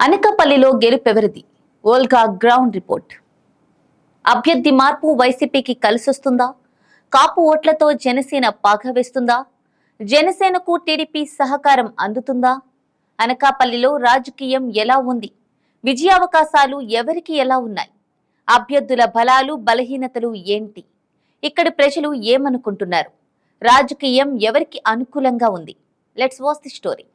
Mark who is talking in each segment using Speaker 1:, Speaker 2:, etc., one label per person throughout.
Speaker 1: అనకాపల్లిలో గెలుపెవరిది? Olga ground report. అభ్యర్థి మార్పు వైసీపీకి కలిసొస్తుందా? కాపు ఓట్లతో జనసేన పాగా వేస్తుందా? జనసేనకు టీడీపీ సహకారం అందుతుందా? అనకాపల్లిలో రాజకీయం ఎలా ఉంది? విజయావకాశాలు ఎవరికి ఎలా ఉన్నాయి? అభ్యర్థుల బలాలు బలహీనతలు ఏంటి? ఇక్కడి ప్రజలు ఏమనుకుంటున్నారు? రాజకీయం ఎవరికి అనుకూలంగా ఉంది? Let's watch the story.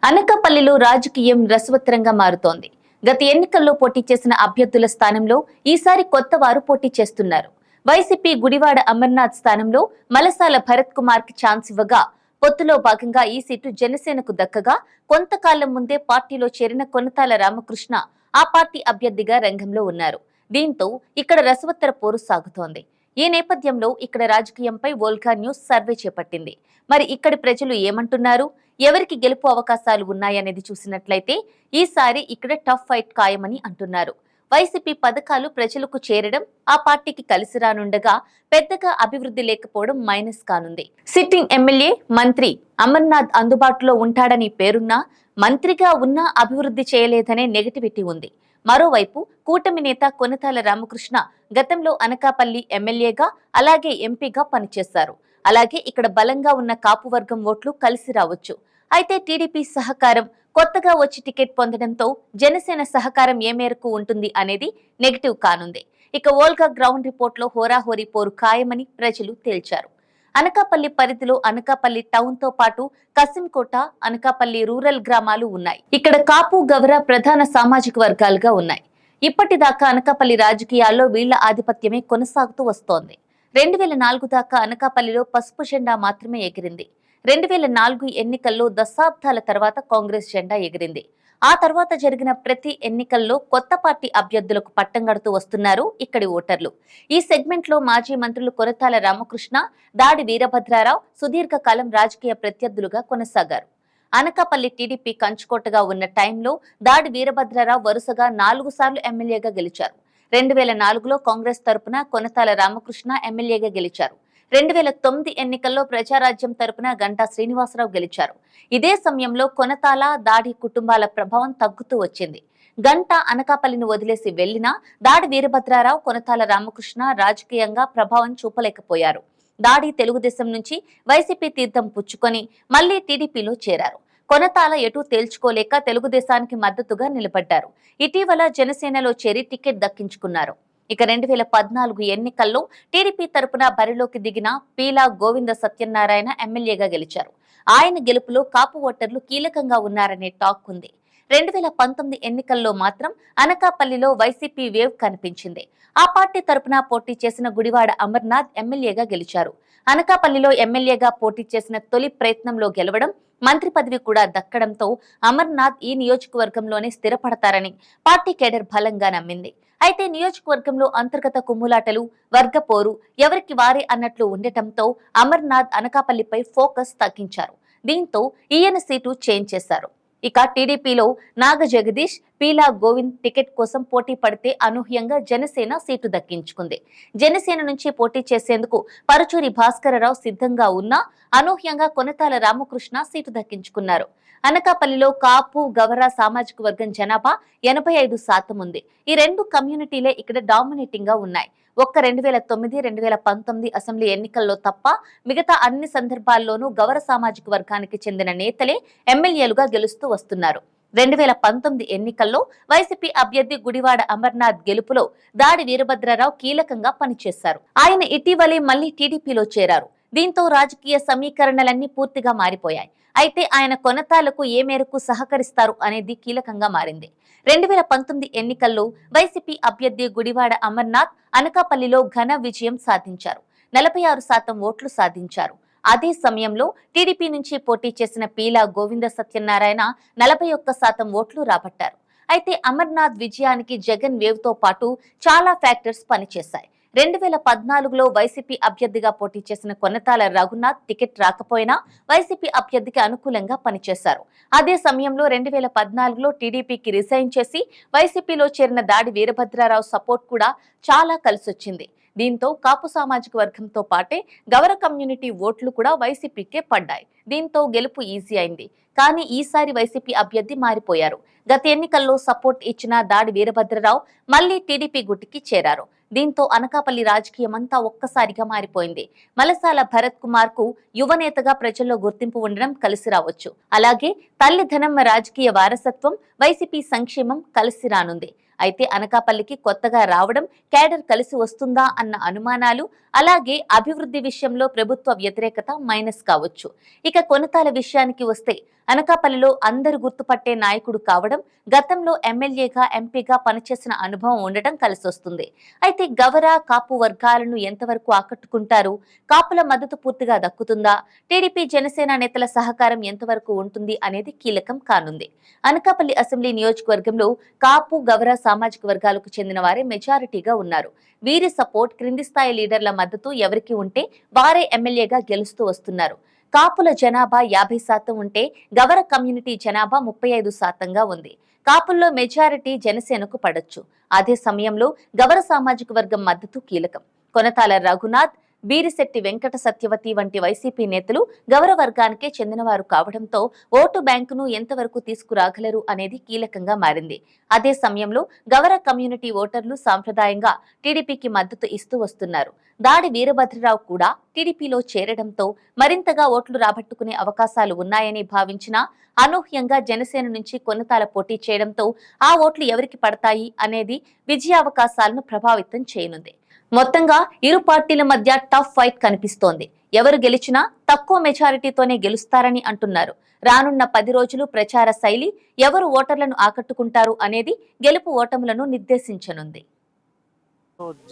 Speaker 1: అనకాపల్లిలో రాజకీయం రసవత్తరంగా మారుతోంది. గత ఎన్నికల్లో పోటీ చేసిన అభ్యర్థుల స్థానంలో ఈసారి కొత్త వారు పోటీ చేస్తున్నారు. వైసీపీ గుడివాడ అమర్నాథ్ స్థానంలో మలసాల భరత్ కుమార్ కి ఛాన్స్ ఇవ్వగా, పొత్తులో భాగంగా ఈ సీటు జనసేనకు దక్కగా, కొంతకాలం ముందే పార్టీలో చేరిన కొనతాల రామకృష్ణ ఆ పార్టీ అభ్యర్థిగా రంగంలో ఉన్నారు. దీంతో ఇక్కడ రసవత్తర పోరు సాగుతోంది. ఈ నేపథ్యంలో ఇక్కడ రాజకీయంపై వోల్గా న్యూస్ సర్వే చేపట్టింది. మరి ఇక్కడి ప్రజలు ఏమంటున్నారు? ఎవరికి గెలుపు అవకాశాలు ఉన్నాయనేది చూసినట్లయితే ఈసారి ఇక్కడ టఫ్ ఫైట్ ఖాయమని అంటున్నారు. వైసీపీ పథకాలు ప్రజలకు చేరడం ఆ పార్టీకి కలిసి రానుండగా, పెద్దగా అభివృద్ధి లేకపోవడం మైనస్ కానుంది. సిట్టింగ్ ఎమ్మెల్యే మంత్రి అమర్నాథ్ అందుబాటులో ఉంటాడని పేరున్నా, మంత్రిగా ఉన్నా అభివృద్ధి చేయలేదనే నెగటివిటీ ఉంది. మరోవైపు కూటమి నేత కొనతాల రామకృష్ణ గతంలో అనకాపల్లి ఎమ్మెల్యేగా అలాగే ఎంపీగా పనిచేశారు. అలాగే ఇక్కడ బలంగా ఉన్న కాపు వర్గం ఓట్లు కలిసి రావచ్చు. అయితే టీడీపీ సహకారం, కొత్తగా వచ్చి టికెట్ పొందడంతో జనసేన సహకారం ఏ మేరకు ఉంటుంది అనేది నెగిటివ్ కానుంది. ఇక వోల్గా గ్రౌండ్ రిపోర్ట్ లో హోరాహోరీ పోరు ఖాయమని ప్రజలు తేల్చారు. అనకాపల్లి పరిధిలో అనకాపల్లి టౌన్ తో పాటు కసింకోట, అనకాపల్లి రూరల్ గ్రామాలు ఉన్నాయి. ఇక్కడ కాపు గవర ప్రధాన సామాజిక వర్గాలుగా ఉన్నాయి. ఇప్పటిదాకా అనకాపల్లి రాజకీయాల్లో వీళ్ల ఆధిపత్యమే కొనసాగుతూ వస్తోంది. 2004 దాకా అనకాపల్లిలో పసుపు జెండా మాత్రమే ఎగిరింది. 2004 ఎన్నికల్లో దశాబ్దాల తర్వాత కాంగ్రెస్ జెండా ఎగిరింది. ఆ తర్వాత జరిగిన ప్రతి ఎన్నికల్లో కొత్త పార్టీ అభ్యర్థులకు పట్టం కడుతూ వస్తున్నారు ఇక్కడి ఓటర్లు. ఈ సెగ్మెంట్ లో మాజీ మంత్రులు కొరతాల రామకృష్ణ, దాడి వీరభద్రారావు సుదీర్ఘకాలం రాజకీయ ప్రత్యర్థులుగా కొనసాగారు. అనకాపల్లి టీడీపీ కంచుకోటగా ఉన్న టైంలో దాడి వీరభద్రారావు వరుసగా 4 సార్లు ఎమ్మెల్యేగా గెలిచారు. 2004లో కాంగ్రెస్ తరపున కొనతాల రామకృష్ణ ఎమ్మెల్యేగా గెలిచారు. 2009 ఎన్నికల్లో ప్రజారాజ్యం తరపున గంటా శ్రీనివాసరావు గెలిచారు. ఇదే సమయంలో కొనతాల, దాడి కుటుంబాల ప్రభావం తగ్గుతూ వచ్చింది. గంటా అనకాపల్లిని వదిలేసి వెళ్లినా దాడి వీరభద్రారావు, కొనతాల రామకృష్ణ రాజకీయంగా ప్రభావం చూపలేకపోయారు. దాడి తెలుగుదేశం నుంచి వైసీపీ తీర్థం పుచ్చుకొని మళ్లీ టీడీపీలో చేరారు. కొనతాల ఎటూ తేల్చుకోలేక తెలుగుదేశానికి మద్దతుగా నిలబడ్డారు. ఇటీవల జనసేనలో చేరి టికెట్ దక్కించుకున్నారు. ఇక 2014 ఎన్నికల్లో టీడీపీ తరపున బరిలోకి దిగిన పీలా గోవింద సత్యనారాయణ ఎమ్మెల్యేగా గెలిచారు. ఆయన గెలుపులో కాపు ఓటర్లు కీలకంగా ఉన్నారనే టాక్ ఉంది. 2019 ఎన్నికల్లో మాత్రం అనకాపల్లిలో వైసీపీ వేవ్ కనిపించింది. ఆ పార్టీ తరపున పోటీ చేసిన గుడివాడ అమర్నాథ్ ఎమ్మెల్యేగా గెలిచారు. అనకాపల్లిలో ఎమ్మెల్యేగా పోటీ చేసిన తొలి ప్రయత్నంలో గెలవడం, మంత్రి పదవి కూడా దక్కడంతో అమర్నాథ్ ఈ నియోజకవర్గంలోనే స్థిరపడతారని పార్టీ కేడర్ బలంగా నమ్మింది. అయితే నియోజకవర్గంలో అంతర్గత కుమ్ములాటలు, వర్గపోరు ఎవరికి వారే అన్నట్లు ఉండటంతో అమర్నాథ్ అనకాపల్లిపై ఫోకస్ తగ్గించారు. దీంతో ఈయన సీటు చేంజ్ చేశారు. ఇక టీడీపీలో నాగ జగదీష్, పీలా గోవింద్ టికెట్ కోసం పోటీ పడితే అనూహ్యంగా జనసేన సీటు దక్కించుకుంది. జనసేన నుంచి పోటీ చేసేందుకు పరుచూరి భాస్కరరావు సిద్ధంగా ఉన్నా అనూహ్యంగా కొనతాల రామకృష్ణ సీటు దక్కించుకున్నారు. అనకాపల్లిలో కాపు, గవర సామాజిక వర్గం జనాభా 85% ఉంది. ఈ రెండు కమ్యూనిటీలే ఇక్కడ డామినేటింగ్ గా ఉన్నాయి. ఒక్క 2009, 2019 అసెంబ్లీ ఎన్నికల్లో తప్ప మిగతా అన్ని సందర్భాల్లోనూ గవర సామాజిక వర్గానికి చెందిన నేతలే ఎమ్మెల్యేలుగా గెలుస్తూ వస్తున్నారు. 2019 ఎన్నికల్లో వైసీపీ అభ్యర్థి గుడివాడ అమర్నాథ్ గెలుపులో దాడి వీరభద్రారావు కీలకంగా పనిచేశారు. ఆయన ఇటీవలే మళ్లీ టీడీపీలో చేరారు. దీంతో రాజకీయ సమీకరణలన్నీ పూర్తిగా మారిపోయాయి. అయితే ఆయన కొనతాలకు ఏ మేరకు సహకరిస్తారు అనేది కీలకంగా మారింది. 2019 ఎన్నికల్లో వైసీపీ అభ్యర్థి గుడివాడ అమర్నాథ్ అనకాపల్లిలో ఘన విజయం సాధించారు. 46% ఓట్లు సాధించారు. అదే సమయంలో టీడీపీ నుంచి పోటీ చేసిన పీలా గోవింద సత్యనారాయణ 41% ఓట్లు రాబట్టారు. అయితే అమర్నాథ్ విజయానికి జగన్ వేవ్ తో పాటు చాలా ఫ్యాక్టర్స్ పనిచేశాయి. 2014లో వైసీపీ అభ్యర్థిగా పోటీ చేసిన కొనతాల రఘునాథ్ టికెట్ రాకపోయినా వైసీపీ అభ్యర్థికి అనుకూలంగా పనిచేశారు. అదే సమయంలో 2014లో టీడీపీకి రిజైన్ చేసి వైసీపీలో చేరిన దాడి వీరభద్రారావు సపోర్ట్ కూడా చాలా కలిసొచ్చింది. దీంతో కాపు సామాజిక వర్గంతో పాటే గవర కమ్యూనిటీ ఓట్లు కూడా వైసీపీకే పడ్డాయి. దీంతో గెలుపు ఈజీ అయింది. కానీ ఈసారి వైసీపీ అభ్యర్థి మారిపోయారు. గత ఎన్నికల్లో సపోర్ట్ ఇచ్చిన దాడి వీరభద్రరావు మళ్లీ టీడీపీ గుట్టికి చేరారు. దీంతో అనకాపల్లి రాజకీయమంతా ఒక్కసారిగా మారిపోయింది. మలసాల భరత్ కుమార్ కు యువనేతగా ప్రజల్లో గుర్తింపు ఉండడం కలిసి రావచ్చు. అలాగే తల్లి ధనమ్మ రాజకీయ వారసత్వం, వైసీపీ సంక్షేమం కలిసి రానుంది. అయితే అనకాపల్లికి కొత్తగా రావడం కేడర్ కలిసి వస్తుందా అన్న అనుమానాలు, అలాగే అభివృద్ధి విషయంలో ప్రభుత్వ వ్యతిరేకత మైనస్ కావచ్చు. ఇక కొనతాల విషయానికి వస్తే అనకాపల్లిలో అందరు గుర్తుపట్టే నాయకుడు కావడం, గతంలో ఎమ్మెల్యేగా ఎంపీగా పనిచేసిన అనుభవం ఉండటం కలిసొస్తుంది. అయితే గవర కాపు వర్గాలను ఎంతవరకు ఆకట్టుకుంటారు? కాపుల మద్దతు పూర్తిగా దక్కుతుందా? టీడీపీ జనసేన నేతల సహకారం ఎంతవరకు ఉంటుంది అనేది కీలకం కానుంది. అనకాపల్లి అసెంబ్లీ నియోజకవర్గంలో కాపు గవర సామాజిక వర్గాలకు చెందిన వారే మెజారిటీగా ఉన్నారు. వీరి సపోర్ట్, క్రింది స్థాయి లీడర్ల మద్దతు ఎవరికి ఉంటే వారే ఎమ్మెల్యేగా గెలుస్తూ వస్తున్నారు. కాపుల జనాభా 50% ఉంటే గవర కమ్యూనిటీ జనాభా 35%గా ఉంది. కాపుల్లో మెజారిటీ జనసేనకు పడొచ్చు. అదే సమయంలో గవర సామాజిక వర్గం మద్దతు కీలకం. కొనతాల రఘునాథ్, బీరిశెట్టి వెంకట సత్యవతి వంటి వైసీపీ నేతలు గవర వర్గానికే చెందినవారు కావడంతో ఓటు బ్యాంకును ఎంతవరకు తీసుకురాగలరు అనేది కీలకంగా మారింది. అదే సమయంలో గవర కమ్యూనిటీ ఓటర్లు సాంప్రదాయంగా టీడీపీకి మద్దతు ఇస్తూ వస్తున్నారు. దాడి వీరభద్రరావు కూడా టీడీపీలో చేరడంతో మరింతగా ఓట్లు రాబట్టుకునే అవకాశాలు ఉన్నాయని భావించినా అనూహ్యంగా జనసేన నుంచి కొనతాల పోటీ చేయడంతో ఆ ఓట్లు ఎవరికి పడతాయి అనేది విజయావకాశాలను ప్రభావితం చేయనుంది. మొత్తంగా ఇరు పార్టీల మధ్య టఫ్ ఫైట్ కనిపిస్తోంది. ఎవరు గెలిచినా తక్కువ మెజారిటీతోనే గెలుస్తారని అంటున్నారు. రానున్న 10 రోజులు ప్రచార శైలి ఎవరు ఓటర్లను ఆకట్టుకుంటారు అనేది గెలుపు ఓటములను నిర్దేశించనుంది.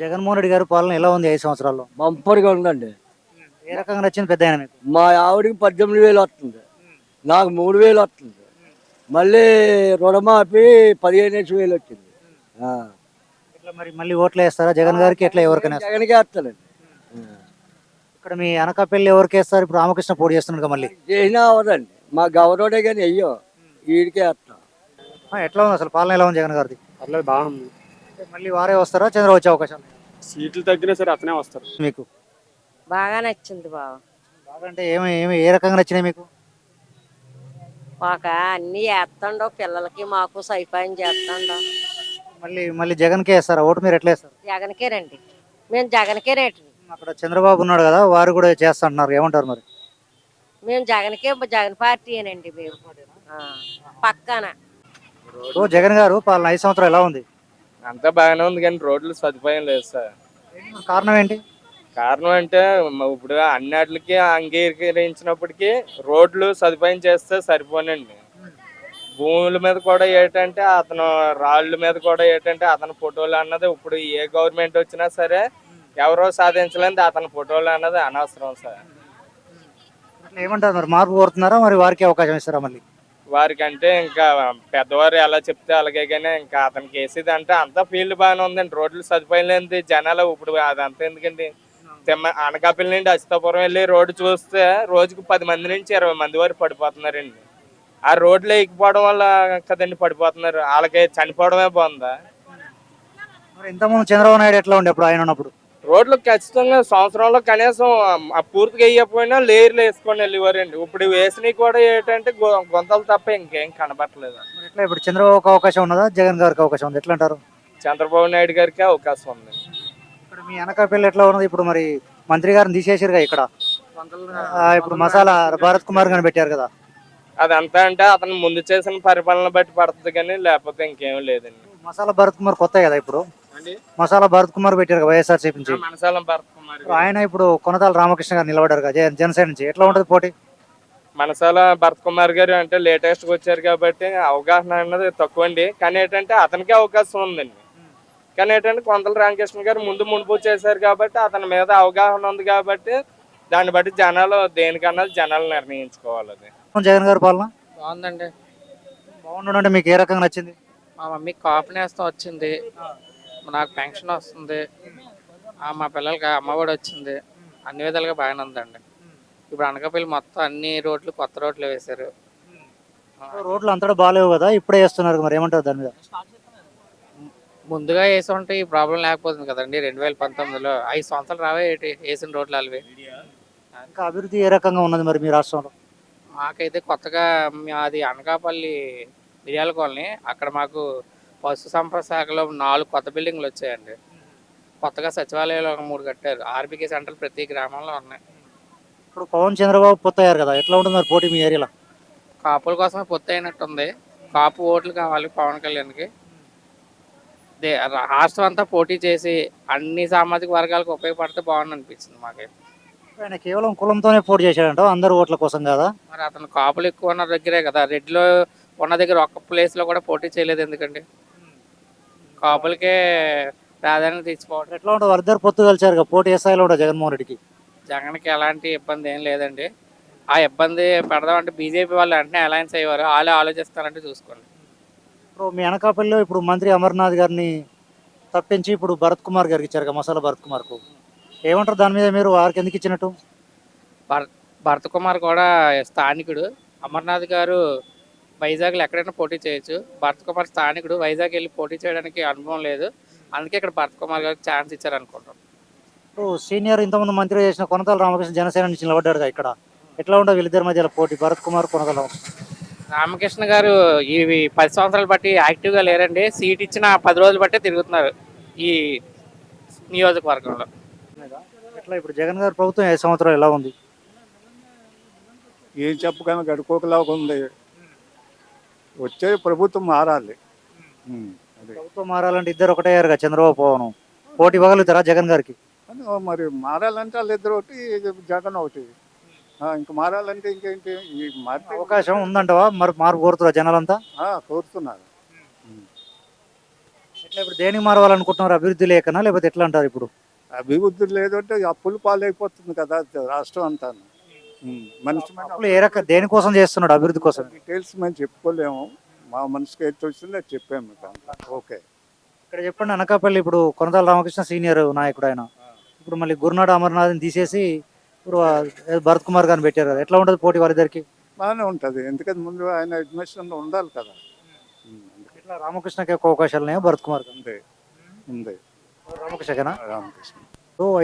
Speaker 2: జగన్మోహన్ రెడ్డి గారి పాలన ఎలా ఉంది 5 సంవత్సరాల్లో?
Speaker 3: బంపర్గా ఉందండి.
Speaker 2: ఏ రకంగా నచ్చింది పెద్ద ఆయన మీకు?
Speaker 3: మా ఆవిడికి 18,000 వస్తుంది, నాకు 3,000 వస్తుంది. మళ్ళీ రుణమాఫీ 15,000 వచ్చింది.
Speaker 2: ఇట్లా మరి మళ్ళీ ఓట్లు వేస్తారా జగన్ గారికి? ఎట్లా ఎవరికైనా
Speaker 3: జగన్కే వేస్తానండి.
Speaker 2: ఇక్కడ మీ అనకాపల్లి ఎవరికి వేస్తారు? ఇప్పుడు రామకృష్ణ పోటీ చేస్తున్నాడు మళ్ళీ.
Speaker 3: చేసినా అవ్వదండి, మా గవర్నడే కానీ అయ్యో వీడికే వేస్తాం.
Speaker 2: ఎట్లా ఉంది అసలు పాలన? ఎలా ఉంది జగన్ గారిది?
Speaker 4: పర్లేదు, బాగుంది.
Speaker 2: మళ్ళీ వారే వస్తారా, చంద్రబాబు వచ్చే అవకాశాలు?
Speaker 4: సీట్లు తగ్గినా సరే అతనే వస్తారు.
Speaker 2: మీకు
Speaker 5: బాగా నచ్చింది బావ.
Speaker 2: బాగా అంటే ఏమి ఏమి ఏ రకంగా నచ్చినాయి మీకు?
Speaker 5: ఒక అన్ని వేస్తాండో పిల్లలకి మాకు సైపాయం చేస్తాండో.
Speaker 2: మళ్ళీ మళ్ళీ జగన్కే వేస్తారా ఓటు? మీరు ఎట్లా వేస్తారు?
Speaker 5: జగన్కే రండి, మేము జగన్కే రేటు.
Speaker 2: అక్కడ చంద్రబాబు ఉన్నాడు కదా, వారు కూడా చేస్తా అంటున్నారు, ఏమంటారు మరి?
Speaker 5: మేము జగన్కే, జగన్ పార్టీయేనండి మేము. పక్కన
Speaker 2: జగన్ గారు పాలన 5 సంవత్సరాలు ఎలా ఉంది?
Speaker 6: అంతా బాగానే ఉంది కానీ రోడ్లు సదుపాయం లేదు సార్.
Speaker 2: కారణం ఏంటి?
Speaker 6: కారణం అంటే ఇప్పుడు అన్నిటికి అంగీకరించినప్పటికీ రోడ్లు సదుపాయం చేస్తే సరిపోనండి. భూముల మీద కూడా ఏంటంటే అతను రాళ్ళ మీద కూడా ఏంటంటే అతని ఫోటోలు అన్నది ఇప్పుడు ఏ గవర్నమెంట్ వచ్చినా సరే ఎవరో సాధించలేనిది అతని ఫోటోలు అన్నది అనవసరం సార్.
Speaker 2: ఏమంటారు మరి? మార్పు కోరుతున్నారా మరి? వారికి అవకాశం ఇస్తారా మళ్ళీ?
Speaker 6: వారికంటే ఇంకా పెద్దవారు ఎలా చెప్తే అలాగే, కానీ ఇంకా అతనికి వేసేది అంటే అంతా ఫీల్డ్ బాగానే ఉందండి. రోడ్లు సదుపాయం లేనిది జనాలు ఇప్పుడు అదంతా ఎందుకండి. అనకాపల్లి నుండి అచితాపురం వెళ్ళి రోడ్డు చూస్తే రోజుకు 10 మంది నుంచి 20 మంది వరకు పడిపోతున్నారండి. ఆ రోడ్లు ఎక్కిపోవడం వల్ల కదండి పడిపోతున్నారు. వాళ్ళకి చనిపోవడమే బాగుందా?
Speaker 2: మరి ఇంతకుముందు చంద్రబాబు నాయుడు ఎట్లా ఉండే అప్పుడు ఆయన ఉన్నప్పుడు?
Speaker 6: రోడ్లు ఖచ్చితంగా సంవత్సరంలో కనీసం పూర్తిగా వేయకపోయినా లేయర్లు వేసుకొని వెళ్ళేవారండి. ఇప్పుడు వేసినవి కూడా ఏంటంటే గొంతలు తప్ప ఇంకేం కనబట్టలేదు.
Speaker 2: ఎట్లా ఇప్పుడు చంద్రబాబుకి అవకాశం ఉన్నదా, జగన్ గారికి అవకాశం ఉంది? ఎట్లా అంటారు?
Speaker 6: చంద్రబాబు నాయుడు గారికి అవకాశం ఉంది.
Speaker 2: ఇక్కడ మీ అనకాపల్లి ఎట్లా ఉన్నది? ఇప్పుడు మరి మంత్రి గారిని తీసేసారుగా ఇక్కడ, ఇప్పుడు మసాలా భరత్ కుమార్ గారిని పెట్టారు కదా.
Speaker 6: అదంతా అంటే అతను ముందు చేసిన పరిపాలన బట్టి పడుతుంది కానీ లేకపోతే ఇంకేం లేదండి.
Speaker 2: మసాలా భరత్ కుమార్ కొత్త కదా ఇప్పుడు? మసాలా భరత్ కుమార్ పెట్టారు వైఎస్ఆర్సీపీ నుంచి.
Speaker 6: మనసాల భరత్ కుమార్
Speaker 2: ఆయన ఇప్పుడు కొనతాల రామకృష్ణ గారు నిలబడ్డారు కదా జనసేన నుంచి. ఎట్లా ఉంటది పోటీ?
Speaker 6: మనసాల భరత్ కుమార్ గారు అంటే లేటెస్ట్ గా వచ్చారు కాబట్టి అవగాహన అన్నది తక్కువ అండి. కానీ ఏంటంటే అతనికి అవకాశం ఉందండి. కానీ ఏంటంటే కొంతల రామకృష్ణ గారు ముందు చేశారు కాబట్టి అతని మీద అవగాహన ఉంది కాబట్టి దాన్ని బట్టి జనాలు దేనికన్నా జనాలు నిర్ణయించుకోవాలి. అది
Speaker 2: జగన్ గారి పాలన
Speaker 7: బాగుందండి.
Speaker 2: బాగుండే మీకు ఏ రకంగా నచ్చింది?
Speaker 7: మా మమ్మీకి కాపు నేస్తం వచ్చింది, నాకు పెన్షన్ వస్తుంది, మా పిల్లలకి అమ్మఒడి వచ్చింది. అన్ని విధాలుగా బాగానే ఉందండి. ఇప్పుడు అనకాపల్లి మొత్తం అన్ని రోడ్లు కొత్త రోడ్లు వేశారు.
Speaker 2: రోడ్లు అంతటా బాగాలేవు కదా, ఇప్పుడే వేస్తున్నారు. మరి ఏమంటారు దాని మీద?
Speaker 7: ముందుగా వేసి ఉంటే ఈ ప్రాబ్లం లేకపోతుంది కదండి. 2019లో 5 సంవత్సరాలు రావే ఏంటి వేసిన రోడ్లు అవి.
Speaker 2: ఇంకా అభివృద్ధి ఏ రకంగా ఉన్నది మరి మీ రాష్ట్రంలో?
Speaker 7: మాకైతే కొత్తగా అది అనకాపల్లి మిర్యాల కాలనీ, అక్కడ మాకు పశు సంపద శాఖలో 4 కొత్త బిల్డింగ్లు వచ్చాయండి. కొత్తగా సచివాలయాలు ఒక 3 కట్టారు. ఆర్బీకే సెంటర్లు ప్రతి గ్రామంలో ఉన్నాయి.
Speaker 2: ఇప్పుడు పవన్ చంద్రబాబు పొత్తయ్యారు కదా, ఎట్లా ఉంటుంది మరి పోటీ మీ ఏరియాలో?
Speaker 7: కాపుల కోసమే పొత్తు అయినట్టుంది. కాపు ఓట్లు కావాలి పవన్ కళ్యాణ్కి. రాష్ట్రం అంతా పోటీ చేసి అన్ని సామాజిక వర్గాలకు ఉపయోగపడితే బాగుంది అనిపించింది మాకైతే.
Speaker 2: ఆయన కేవలం కులంతోనే పోటీ చేశాడంట, అందరు ఓట్ల కోసం కదా?
Speaker 7: మరి అతను కాపులు ఎక్కువ ఉన్న దగ్గరే కదా, రెడ్డిలో ఉన్న దగ్గర ఒక్క ప్లేస్లో కూడా పోటీ చేయలేదు ఎందుకండి. కాపులకే ప్రాధాన్యత ఇచ్చిపోవడం.
Speaker 2: ఎట్లా ఉంటుంది వాళ్ళిద్దరు పొత్తు కలిసారు కదా, పోటీ ఏ స్థాయిలో ఉంటుంది జగన్మోహన్ రెడ్డికి?
Speaker 7: జగన్కి ఎలాంటి ఇబ్బంది ఏం లేదండి. ఆ ఇబ్బంది పెడదామంటే బీజేపీ వాళ్ళు వెంటనే అలయన్స్ అయ్యేవారు. వాళ్ళే ఆలోచిస్తారంటే చూసుకోండి.
Speaker 2: ఇప్పుడు మీ అనకాపల్లిలో ఇప్పుడు మంత్రి అమర్నాథ్ గారిని తప్పించి ఇప్పుడు భరత్ కుమార్ గారికి ఇచ్చారు కదా, మసాలా భరత్ కుమార్కు. ఏమంటారు దాని మీద మీరు? వారికి ఎందుకు ఇచ్చినట్టు?
Speaker 7: భరత్ కుమార్ కూడా స్థానికుడు. అమర్నాథ్ గారు వైజాగ్లో ఎక్కడైనా పోటీ చేయొచ్చు. భరత్ కుమార్ స్థానికుడు, వైజాగ్ వెళ్ళి పోటీ చేయడానికి అనుభవం లేదు. అందుకే ఇక్కడ భరత్ కుమార్ గారికి ఛాన్స్ ఇచ్చారు అనుకుంటాం.
Speaker 2: ఇప్పుడు సీనియర్ ఇంతకుముందు మంత్రి చేసిన కొనతాల రామకృష్ణ జనసేన నుంచి నిలబడ్డాడుగా ఇక్కడ. ఎట్లా ఉంటుంది వీళ్ళిద్దరి మధ్యలో పోటీ, భరత్ కుమార్ కొనతాల రామకృష్ణ?
Speaker 7: రామకృష్ణ గారు ఇవి 10 సంవత్సరాలు బట్టి యాక్టివ్గా లేరండి. సీట్ ఇచ్చిన 10 రోజులు బట్టే తిరుగుతున్నారు ఈ నియోజకవర్గంలో.
Speaker 2: ఎట్లా ఇప్పుడు జగన్ గారి ప్రభుత్వం 5 సంవత్సరాలు ఎలా ఉంది?
Speaker 8: ఏం చెప్పగానే గడుకోకలాగా ఉంది. వచ్చే ప్రభుత్వం మారాలి. అదే
Speaker 2: ప్రభుత్వం మారాలంటే ఇద్దరు ఒకటే అయ్యారు కదా, చంద్రబాబు పవన్. పోటీ ఇవ్వగలుగుతారా జగన్ గారికి?
Speaker 8: అని మరి మారాలంటే వాళ్ళిద్దరు ఒకటి, జగన్ ఒకటి. ఇంక మారాలంటే ఇంకేంటి, ఈ మారితే
Speaker 2: అవకాశం ఉందంటవా? మరి మార్పు కోరుతురా జనాలంతా?
Speaker 8: కోరుతున్నారు.
Speaker 2: ఎట్లా ఇప్పుడు దేనికి మారవాలనుకుంటున్నారు? అభివృద్ధి లేకనా లేకపోతే ఎట్లా అంటారు? ఇప్పుడు
Speaker 8: అభివృద్ధి లేదంటే అప్పులు పాలైపోతుంది కదా రాష్ట్రం అంతా. మనిషి
Speaker 2: అప్పులు ఏ రకం దేనికోసం చేస్తున్నాడు? అభివృద్ధి కోసం.
Speaker 8: డీటెయిల్స్ మేము చెప్పుకోలేము. మా మనసుకి ఏది వచ్చిందో అది చెప్పాము మీకు. ఓకే,
Speaker 2: ఇక్కడ చెప్పండి. అనకాపల్లి ఇప్పుడు కొనతాల రామకృష్ణ సీనియర్ నాయకుడు ఆయన. ఇప్పుడు మళ్ళీ గురునాడ అమర్నాథ్ని తీసేసి ఇప్పుడు భరత్ కుమార్ గారిని పెట్టారు కదా, ఎట్లా ఉంటుంది పోటీ వాళ్ళిద్దరికి?
Speaker 8: బాగానే ఉంటుంది. ఎందుకంటే ముందు ఆయన అడ్మిషన్లో ఉండాలి కదా.
Speaker 2: ఇట్లా రామకృష్ణకి ఎక్కువ అవకాశాలు ఉన్నాయా భరత్ కుమార్?
Speaker 8: అంతే ఉంది.
Speaker 2: రామకృష్ణకేనా?
Speaker 8: రామకృష్ణ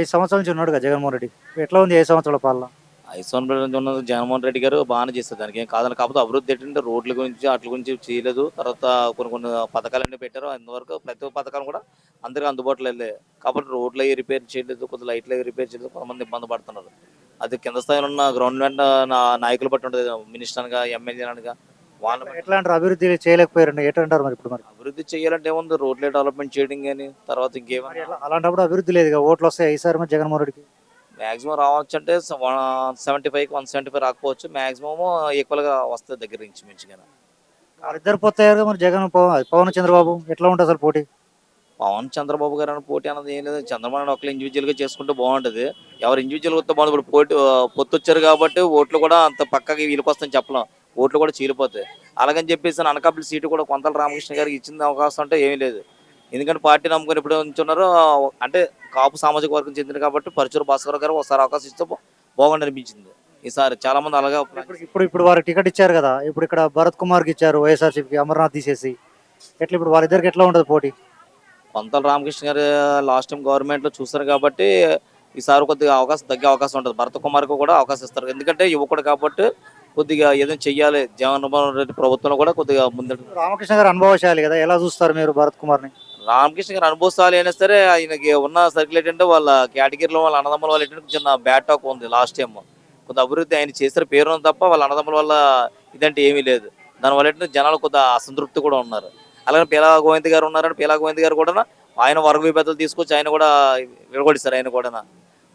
Speaker 2: 5 సంవత్సరాల నుంచి ఉన్నాడు కదా జగన్మోహన్ రెడ్డి. ఎట్లా ఉంది 5 సంవత్సరాల పాలన?
Speaker 9: 5 సంవత్సరాల నుంచి ఉన్న జగన్మోహన్ రెడ్డి గారు బాగానే చేస్తారు, దానికి ఏం కాదని. కాకపోతే అభివృద్ధి ఏంటంటే రోడ్ల గురించి వాటి గురించి చేయలేదు. తర్వాత కొన్ని పథకాలన్నీ పెట్టారు. అందువరకు ప్రతి ఒక్క పథకాలు కూడా అందరికీ అందుబాటులో వెళ్ళాయి. కాబట్టి రోడ్లు అవి రిపేర్ చేయలేదు, కొద్దిగా లైట్లు అవి రిపేర్ చేయలేదు, కొంతమంది ఇబ్బంది పడుతున్నారు. అది కింద స్థాయిలో ఉన్న గ్రౌండ్ వెంట నాయకులు బట్టి ఉంటుంది, మినిస్టర్ అనగా ఎమ్మెల్యే అనగా వాళ్ళ.
Speaker 2: ఎట్లా అంటారు అభివృద్ధి చేయలేకపోయారండి? ఎట్లంటారు మరి ఇప్పుడు? మరి
Speaker 9: అభివృద్ధి చేయాలంటే ఏముంది, రోడ్లే డెవలప్మెంట్ చేయడం కానీ తర్వాత
Speaker 2: మరి
Speaker 9: ఇంకేమైనా.
Speaker 2: అలాంటప్పుడు అభివృద్ధి లేదు, ఓట్లు వస్తాయి ఈసారి మరి జగన్మోహన్ రెడ్డికి.
Speaker 9: మ్యాక్సిమం రావచ్చు అంటే 175కి 175 రాకపోవచ్చు. మ్యాక్సిమం ఈక్వల్గా వస్తుంది దగ్గర నుంచి మంచిగా.
Speaker 2: వాళ్ళిద్దరు పోతారు మరి జగన్ పవన్ చంద్రబాబు. ఎట్లా ఉంటుంది అసలు పోటీ?
Speaker 9: పవన్ చంద్రబాబు గారు అని పోటీ అన్నది ఏం లేదు. చంద్రబాబు నాయుడు ఒకళ్ళు ఇండివిజువల్గా చేసుకుంటే బాగుంటుంది. ఎవరు ఇండివిజువల్ వస్తే బాగుంటుంది. ఇప్పుడు పోటీ పొత్తు వచ్చారు కాబట్టి ఓట్లు కూడా అంత పక్కకి వీళ్ళకి వస్తాయని చెప్పలేం, ఓట్లు కూడా చీలిపోతాయి. అలాగని చెప్పేసి అనకాపల్లి సీటు కూడా కొంతల రామకృష్ణ గారికి ఇచ్చిన అవకాశం అంటే ఏమీ లేదు. ఎందుకంటే పార్టీ నమ్ముకొని ఇప్పుడు ఉంచున్నారో అంటే కాపు సామాజిక వర్గం చెందిన కాబట్టి పరుచూరు భాస్కర్ గారు ఒకసారి అవకాశం ఇస్తే బాగుండి అనిపించింది. ఈసారి చాలా మంది అలాగే.
Speaker 2: ఇప్పుడు వారికి టికెట్ ఇచ్చారు కదా, ఇప్పుడు ఇక్కడ భరత్ కుమార్కి ఇచ్చారు వైఎస్ఆర్సీపీకి, అమర్నాథ్ తీసేసి. ఎట్లా ఇప్పుడు వాళ్ళిద్దరికి ఎట్లా ఉంటుంది పోటీ?
Speaker 9: కొంతల రామకృష్ణ గారు లాస్ట్ టైం గవర్నమెంట్లో చూస్తారు కాబట్టి ఈసారి కొద్దిగా అవకాశం తగ్గే అవకాశం ఉంటుంది. భరత్ కుమార్కు కూడా అవకాశం ఇస్తారు, ఎందుకంటే యువకుడు కాబట్టి కొద్దిగా ఏదైనా చెయ్యాలి. జగన్మోహన్ రెడ్డి ప్రభుత్వంలో కూడా కొద్దిగా ముందు.
Speaker 2: రామకృష్ణ గారు అనుభవశాలి కదా, ఎలా చూస్తారు మీరు భరత్ కుమార్ని?
Speaker 9: రామకృష్ణ గారు అనుభవిస్తాలు అయినా సరే ఆయనకి ఉన్న సర్కిల్ ఏంటంటే వాళ్ళ కేటగిరీలో వాళ్ళ అన్నదమ్ముల వాళ్ళు ఏంటంటే చిన్న బ్యాడ్ టాక్ ఉంది. లాస్ట్ టైం కొంత అభివృద్ధి ఆయన చేసిన పేరు తప్ప వాళ్ళ అన్నదమ్ముల వల్ల ఇదంటే ఏమీ లేదు. దానివల్ల ఏంటంటే జనాలు కొంత అసంతృప్తి కూడా ఉన్నారు. అలాగే పీలా గోవింద్ గారు ఉన్నారని పీలా గోవింద్ గారు కూడా ఆయన వర్గ విభేదాలు తీసుకొచ్చి ఆయన కూడా విడగొడిస్తారు. ఆయన కూడా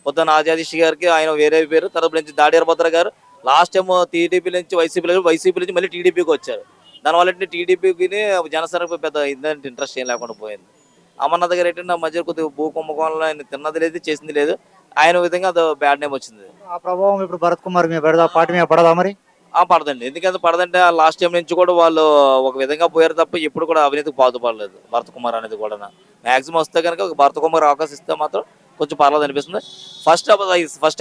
Speaker 9: పొద్దున్న ఆజాదీష్ గారికి ఆయన వేరే పేరు. తర్వాత నుంచి దాడియార్ భద్ర గారు లాస్ట్ టైం టీడీపీ నుంచి వైసీపీ నుంచి మళ్ళీ టీడీపీకి వచ్చారు. దానివల్ల ఏంటంటే టీడీపీకి జనసేనకు పెద్ద ఇదంటే ఇంట్రెస్ట్ ఏం లేకుండా పోయింది. అమర్నాథ్ గారు ఏంటంటే మధ్య కొద్దిగా భూ కుంభకోణంలో ఆయన తిన్నది లేదు, చేసింది లేదు. ఆయన విధంగా అది బ్యాడ్ నేమ్ వచ్చింది.
Speaker 2: ఆ ప్రభావం ఇప్పుడు భరత్ కుమార్ మీద పడదా, పార్టీ మీద పడదా మరి?
Speaker 9: పడదండి. ఎందుకంటే పడదంటే లాస్ట్ టైం నుంచి కూడా వాళ్ళు ఒక విధంగా పోయారు తప్ప ఎప్పుడు కూడా అవినీతికి పాల్పడలేదు భరత్ కుమార్ అనేది కూడా. మ్యాక్సిమం వస్తే కనుక భరత్ కుమార్ అవకాశం ఇస్తే మాత్రం కొంచెం పర్లేదు అనిపిస్తుంది. ఫస్ట్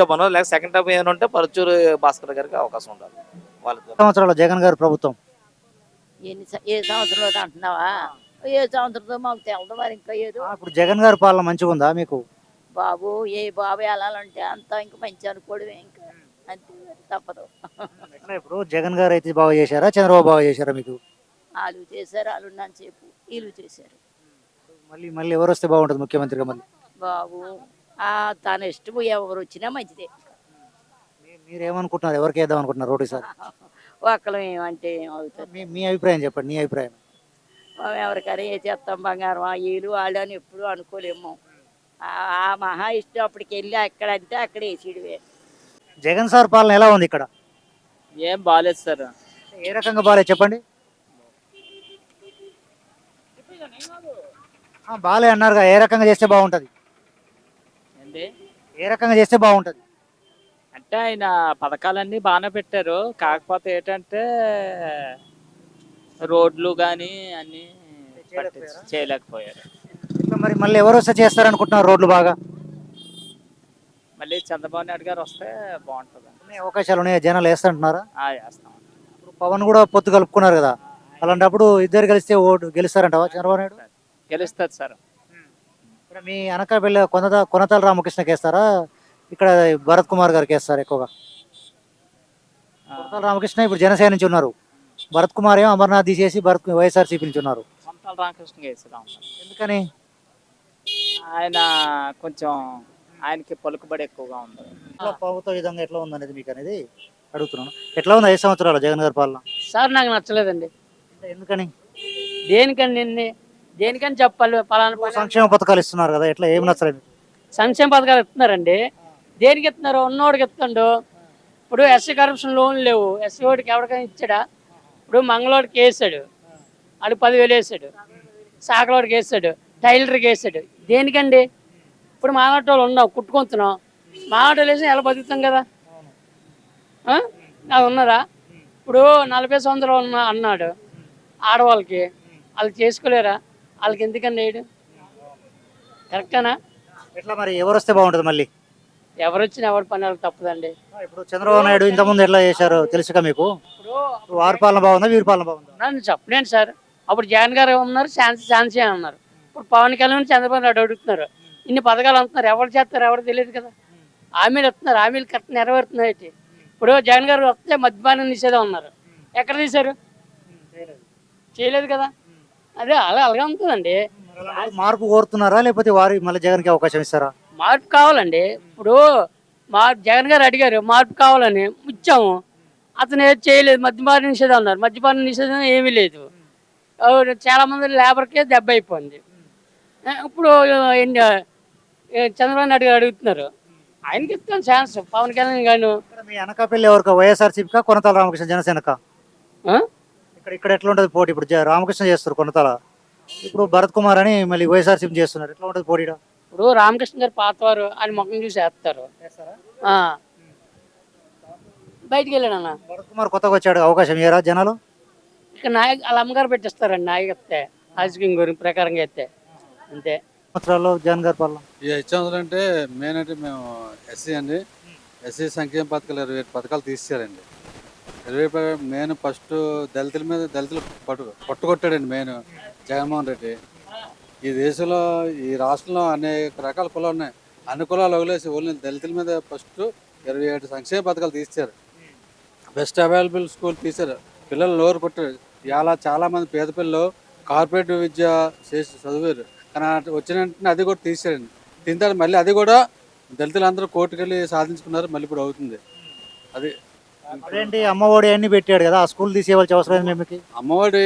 Speaker 9: హాఫ్ అను లేక సెకండ్ హాఫ్ ఏమంటే పరచూరు భాస్కర్ గారికి అవకాశం ఉండాలి. వాళ్ళ
Speaker 2: సంవత్సరాలు జగన్ గారి ప్రభుత్వం
Speaker 10: ఏ సంవత్సరంలో అంటున్నావా? ఏ సంవత్సరంతో మాకు తెలదు మరి ఇంకా ఏదో
Speaker 2: ఇప్పుడు జగన్ గారి పాలన మంచిగా ఉందా మీకు?
Speaker 10: బాబు ఏ బాబు వెళ్ళాలంటే అంతా ఇంకా మంచి అనుకోవడమే ఇంకా అంతే మరి తప్పదు.
Speaker 2: ఎట్లా ఇప్పుడు జగన్ గారు అయితే బాగా చేశారా, చంద్రబాబు బాగా చేశారా మీకు?
Speaker 10: వాళ్ళు చేశారు, వాళ్ళు చెప్పు వీళ్ళు చేశారు.
Speaker 2: మళ్ళీ మళ్ళీ ఎవరు వస్తే బాగుంటుంది ముఖ్యమంత్రిగా మళ్ళీ?
Speaker 10: బాబు తన ఇష్టం ఎవరు వచ్చినా మంచిదే.
Speaker 2: మీరేమనుకుంటున్నారు, ఎవరికి వేద్దాం అనుకుంటున్నారు రోడ్డు సార్?
Speaker 10: ఒక్కలం ఏమంటే ఏమవుతుంది?
Speaker 2: మీ అభిప్రాయం చెప్పండి, నీ అభిప్రాయం.
Speaker 10: మనం ఎవరికైనా ఏ చేస్తాం బంగారం వీళ్ళు వాళ్ళు అని ఎప్పుడు అనుకోలేము. ఆ మహా ఇష్టం అప్పటికి వెళ్ళి అక్కడంటే అక్కడ వేసిడివే.
Speaker 2: జగన్ సార్ పాలన ఎలా ఉంది ఇక్కడ?
Speaker 11: ఏం బాగాలేదు సార్.
Speaker 2: ఏ రకంగా బాగాలేదు చెప్పండి. బాగాలే అన్నారుగా, ఏ రకంగా చేస్తే బాగుంటుంది?
Speaker 11: ఏంటి
Speaker 2: ఏ రకంగా చేస్తే బాగుంటుంది?
Speaker 11: అంటే ఆయన పథకాలన్నీ బాగానే పెట్టారు, కాకపోతే ఏంటంటే రోడ్లు కానీ అన్నీ చేయలేకపోయారు.
Speaker 2: ఇట్లా మరి మళ్ళీ ఎవరు వస్తే చేస్తారనుకుంటున్నారు రోడ్లు బాగా?
Speaker 11: మళ్ళీ చంద్రబాబు నాయుడు గారు వస్తే బాగుంటుంది.
Speaker 2: అవకాశాలు ఉన్నాయి, జనాలు వేస్తాంటున్నారా?
Speaker 11: వేస్తాం.
Speaker 2: ఇప్పుడు పవన్ కూడా పొత్తు కలుపుకున్నారు కదా, అలాంటప్పుడు ఇద్దరు కలిస్తే ఓటు గెలుస్తారంటావా చంద్రబాబు నాయుడు?
Speaker 11: గెలుస్తుంది సార్.
Speaker 2: ఇక్కడ మీ అనకాపల్లి కొనతాల రామకృష్ణకి వేస్తారా, ఇక్కడ భరత్ కుమార్ గారికి వేస్తారు ఎక్కువగా? కొనతాల రామకృష్ణ ఇప్పుడు జనసేన నుంచి ఉన్నారు, భరత్ కుమార్ ఏమో అమర్నాథ్ తీసేసి వైఎస్ఆర్సీపీ నుంచి ఉన్నారు.
Speaker 11: కొనతాల రామకృష్ణకి వేస్తాం.
Speaker 2: ఎందుకని?
Speaker 11: ఆయన కొంచెం ఆయనకి పలుకుబడి ఎక్కువగా ఉంది.
Speaker 2: ప్రభుత్వ విధంగా ఎట్లా ఉందనేది మీకు అనేది అడుగుతున్నాను. ఎట్లా ఉంది 5 సంవత్సరాలు జగన్ గారి పాలన?
Speaker 12: సార్ నాకు నచ్చలేదండి.
Speaker 2: ఎందుకని?
Speaker 12: దేనికని చెప్పాలి? పలానా
Speaker 2: సంక్షేమ పథకాలు ఇస్తున్నారు కదా, ఎట్లా ఏమి నచ్చలేదు?
Speaker 12: సంక్షేమ పథకాలు ఇస్తున్నారండి. దేనికి ఇస్తున్నారు? ఉన్నోడికి ఇస్తుండు. ఇప్పుడు ఎస్సీ కరప్షన్ లోన్లు లేవు, ఎస్సీ ఓడికి ఎవరికైనా ఇచ్చాడా? ఇప్పుడు మంగళవాడికి వేసాడు, వాడికి 10,000 వేసాడు, సాకలోడికి వేసాడు, టైలర్కి వేసాడు. దేనికండి? ఇప్పుడు మాలాటోళ్ళు ఉన్నాం, కుట్టుకుంటున్నాం, మాలాటోళ్ళు వేసి ఎలా బతుకుతాం కదా? అది ఉన్నదా? ఇప్పుడు 40 సంవత్సరాలు అన్నాడు ఆడవాళ్ళకి, వాళ్ళు చేసుకోలేరా? వాళ్ళకి ఎందుకని వేయడు? కరెక్టేనా?
Speaker 2: ఎట్లా మరి ఎవరు వస్తే బాగుంటుంది మళ్ళీ?
Speaker 12: ఎవరు వచ్చినా ఎవరి పని వాళ్ళకి తప్పదండి.
Speaker 2: ఇప్పుడు చంద్రబాబు నాయుడు ఇంతకుముందు ఎట్లా చేశారో తెలుసుగా మీకు?
Speaker 12: ఇప్పుడు
Speaker 2: వారి పాలన బాగుందా, వీరి పాలన బాగుందా?
Speaker 12: నన్ను చెప్పలేండి సార్. అప్పుడు జగన్ గారు ఉన్నారు, ఛాన్సీ అన్నారు. ఇప్పుడు పవన్ కళ్యాణ్ చంద్రబాబు నాయుడు అడుగుతున్నారు. ఇన్ని పథకాలు అంటున్నారు, ఎవరు చేస్తారు ఎవరు తెలియదు కదా. హామీలు ఇస్తున్నారు, హామీలు కరెక్ట్ నెరవేరుతున్నాయి. ఇప్పుడు జగన్ గారు వస్తే మద్యపానం నిషేధం ఉన్నారు, ఎక్కడ తీశారు? చేయలేదు కదా. అదే అలాగే ఉంటుందండి.
Speaker 2: మార్పు కోరుతున్నారా, లేకపోతే వారి మళ్ళీ జగన్కి అవకాశం ఇస్తారా?
Speaker 12: మార్పు కావాలండి. ఇప్పుడు జగన్ గారు అడిగారు మార్పు కావాలని, ఇచ్చాము. అతను ఏది చేయలేదు, మద్యపాన నిషేధం అన్నారు, మద్యపాన నిషేధం ఏమీ లేదు. చాలా మంది లేబర్కే దెబ్బ అయిపోయింది. ఇప్పుడు చంద్రబాబు నాయుడు గారు అడుగుతున్నారు, ఆయనకి ఇస్తాను ఛాన్స్. పవన్ కళ్యాణ్ గాను
Speaker 2: మీ అనకాపల్లి ఎవరికి, వైఎస్ఆర్సీపీకా కొనతాల రామకృష్ణ జనసేనకా? ఇక్కడ ఎట్లా ఉంటుంది పోటీ? ఇప్పుడు రామకృష్ణ చేస్తారు కొనతాల, ఇప్పుడు భరత్ కుమార్ అని మళ్ళీ వైఎస్ఆర్సీపీ చేస్తున్నారు. ఎట్లా ఉంటుంది పోటీ?
Speaker 12: ఇప్పుడు రామకృష్ణ గారు పాతవారు, ఆయన ముఖం చూసి వేస్తారు. బయటికి వెళ్ళాడు అన్న.
Speaker 2: భరత్ కుమార్ కొత్తగా వచ్చాడు, అవకాశం ఇయ్యరా జనాలు?
Speaker 12: ఇక్కడ వాళ్ళ అమ్మగారు పెట్టిస్తారండి నాయకత్తే, రాజకీయం గురించి ప్రకారంగా అయితే అంతే.
Speaker 2: సంవత్సరాల్లో జగన్ గారి పాలన
Speaker 13: ఈ 5 సంవత్సరాలు అంటే మెయిన్ అంటే మేము ఎస్సీ అండి. ఎస్సీ సంక్షేమ పథకాలు 27 పథకాలు తీసేశారండి. 20 మెయిన్ ఫస్ట్ దళితుల మీద దళితులు పట్టుకొట్టాడండి మెయిన్ జగన్మోహన్ రెడ్డి. ఈ దేశంలో ఈ రాష్ట్రంలో అనేక రకాల కులాలు ఉన్నాయి, అన్ని కులాలు వదిలేసి ఓన్లీ దళితుల మీద ఫస్ట్ 27 సంక్షేమ పథకాలు తీశారు. బెస్ట్ అవైలబుల్ స్కూల్ తీశారు, పిల్లలు నోరు కొట్టారు. ఇలా చాలామంది పేద పిల్లలు కార్పొరేట్ విద్య చేసి చదివారు, కానీ వచ్చిన వెంటనే అది కూడా తీసారండి. దీని తర్వాత మళ్ళీ అది కూడా దళితులందరూ కోర్టుకెళ్ళి సాధించుకున్నారు, మళ్ళీ ఇప్పుడు అవుతుంది అది.
Speaker 2: అదేంటి అమ్మఒడి అన్ని పెట్టాడు కదా, ఆ స్కూల్ తీసేవాల్సి అవసరం లేదు మీకు?
Speaker 13: అమ్మఒడి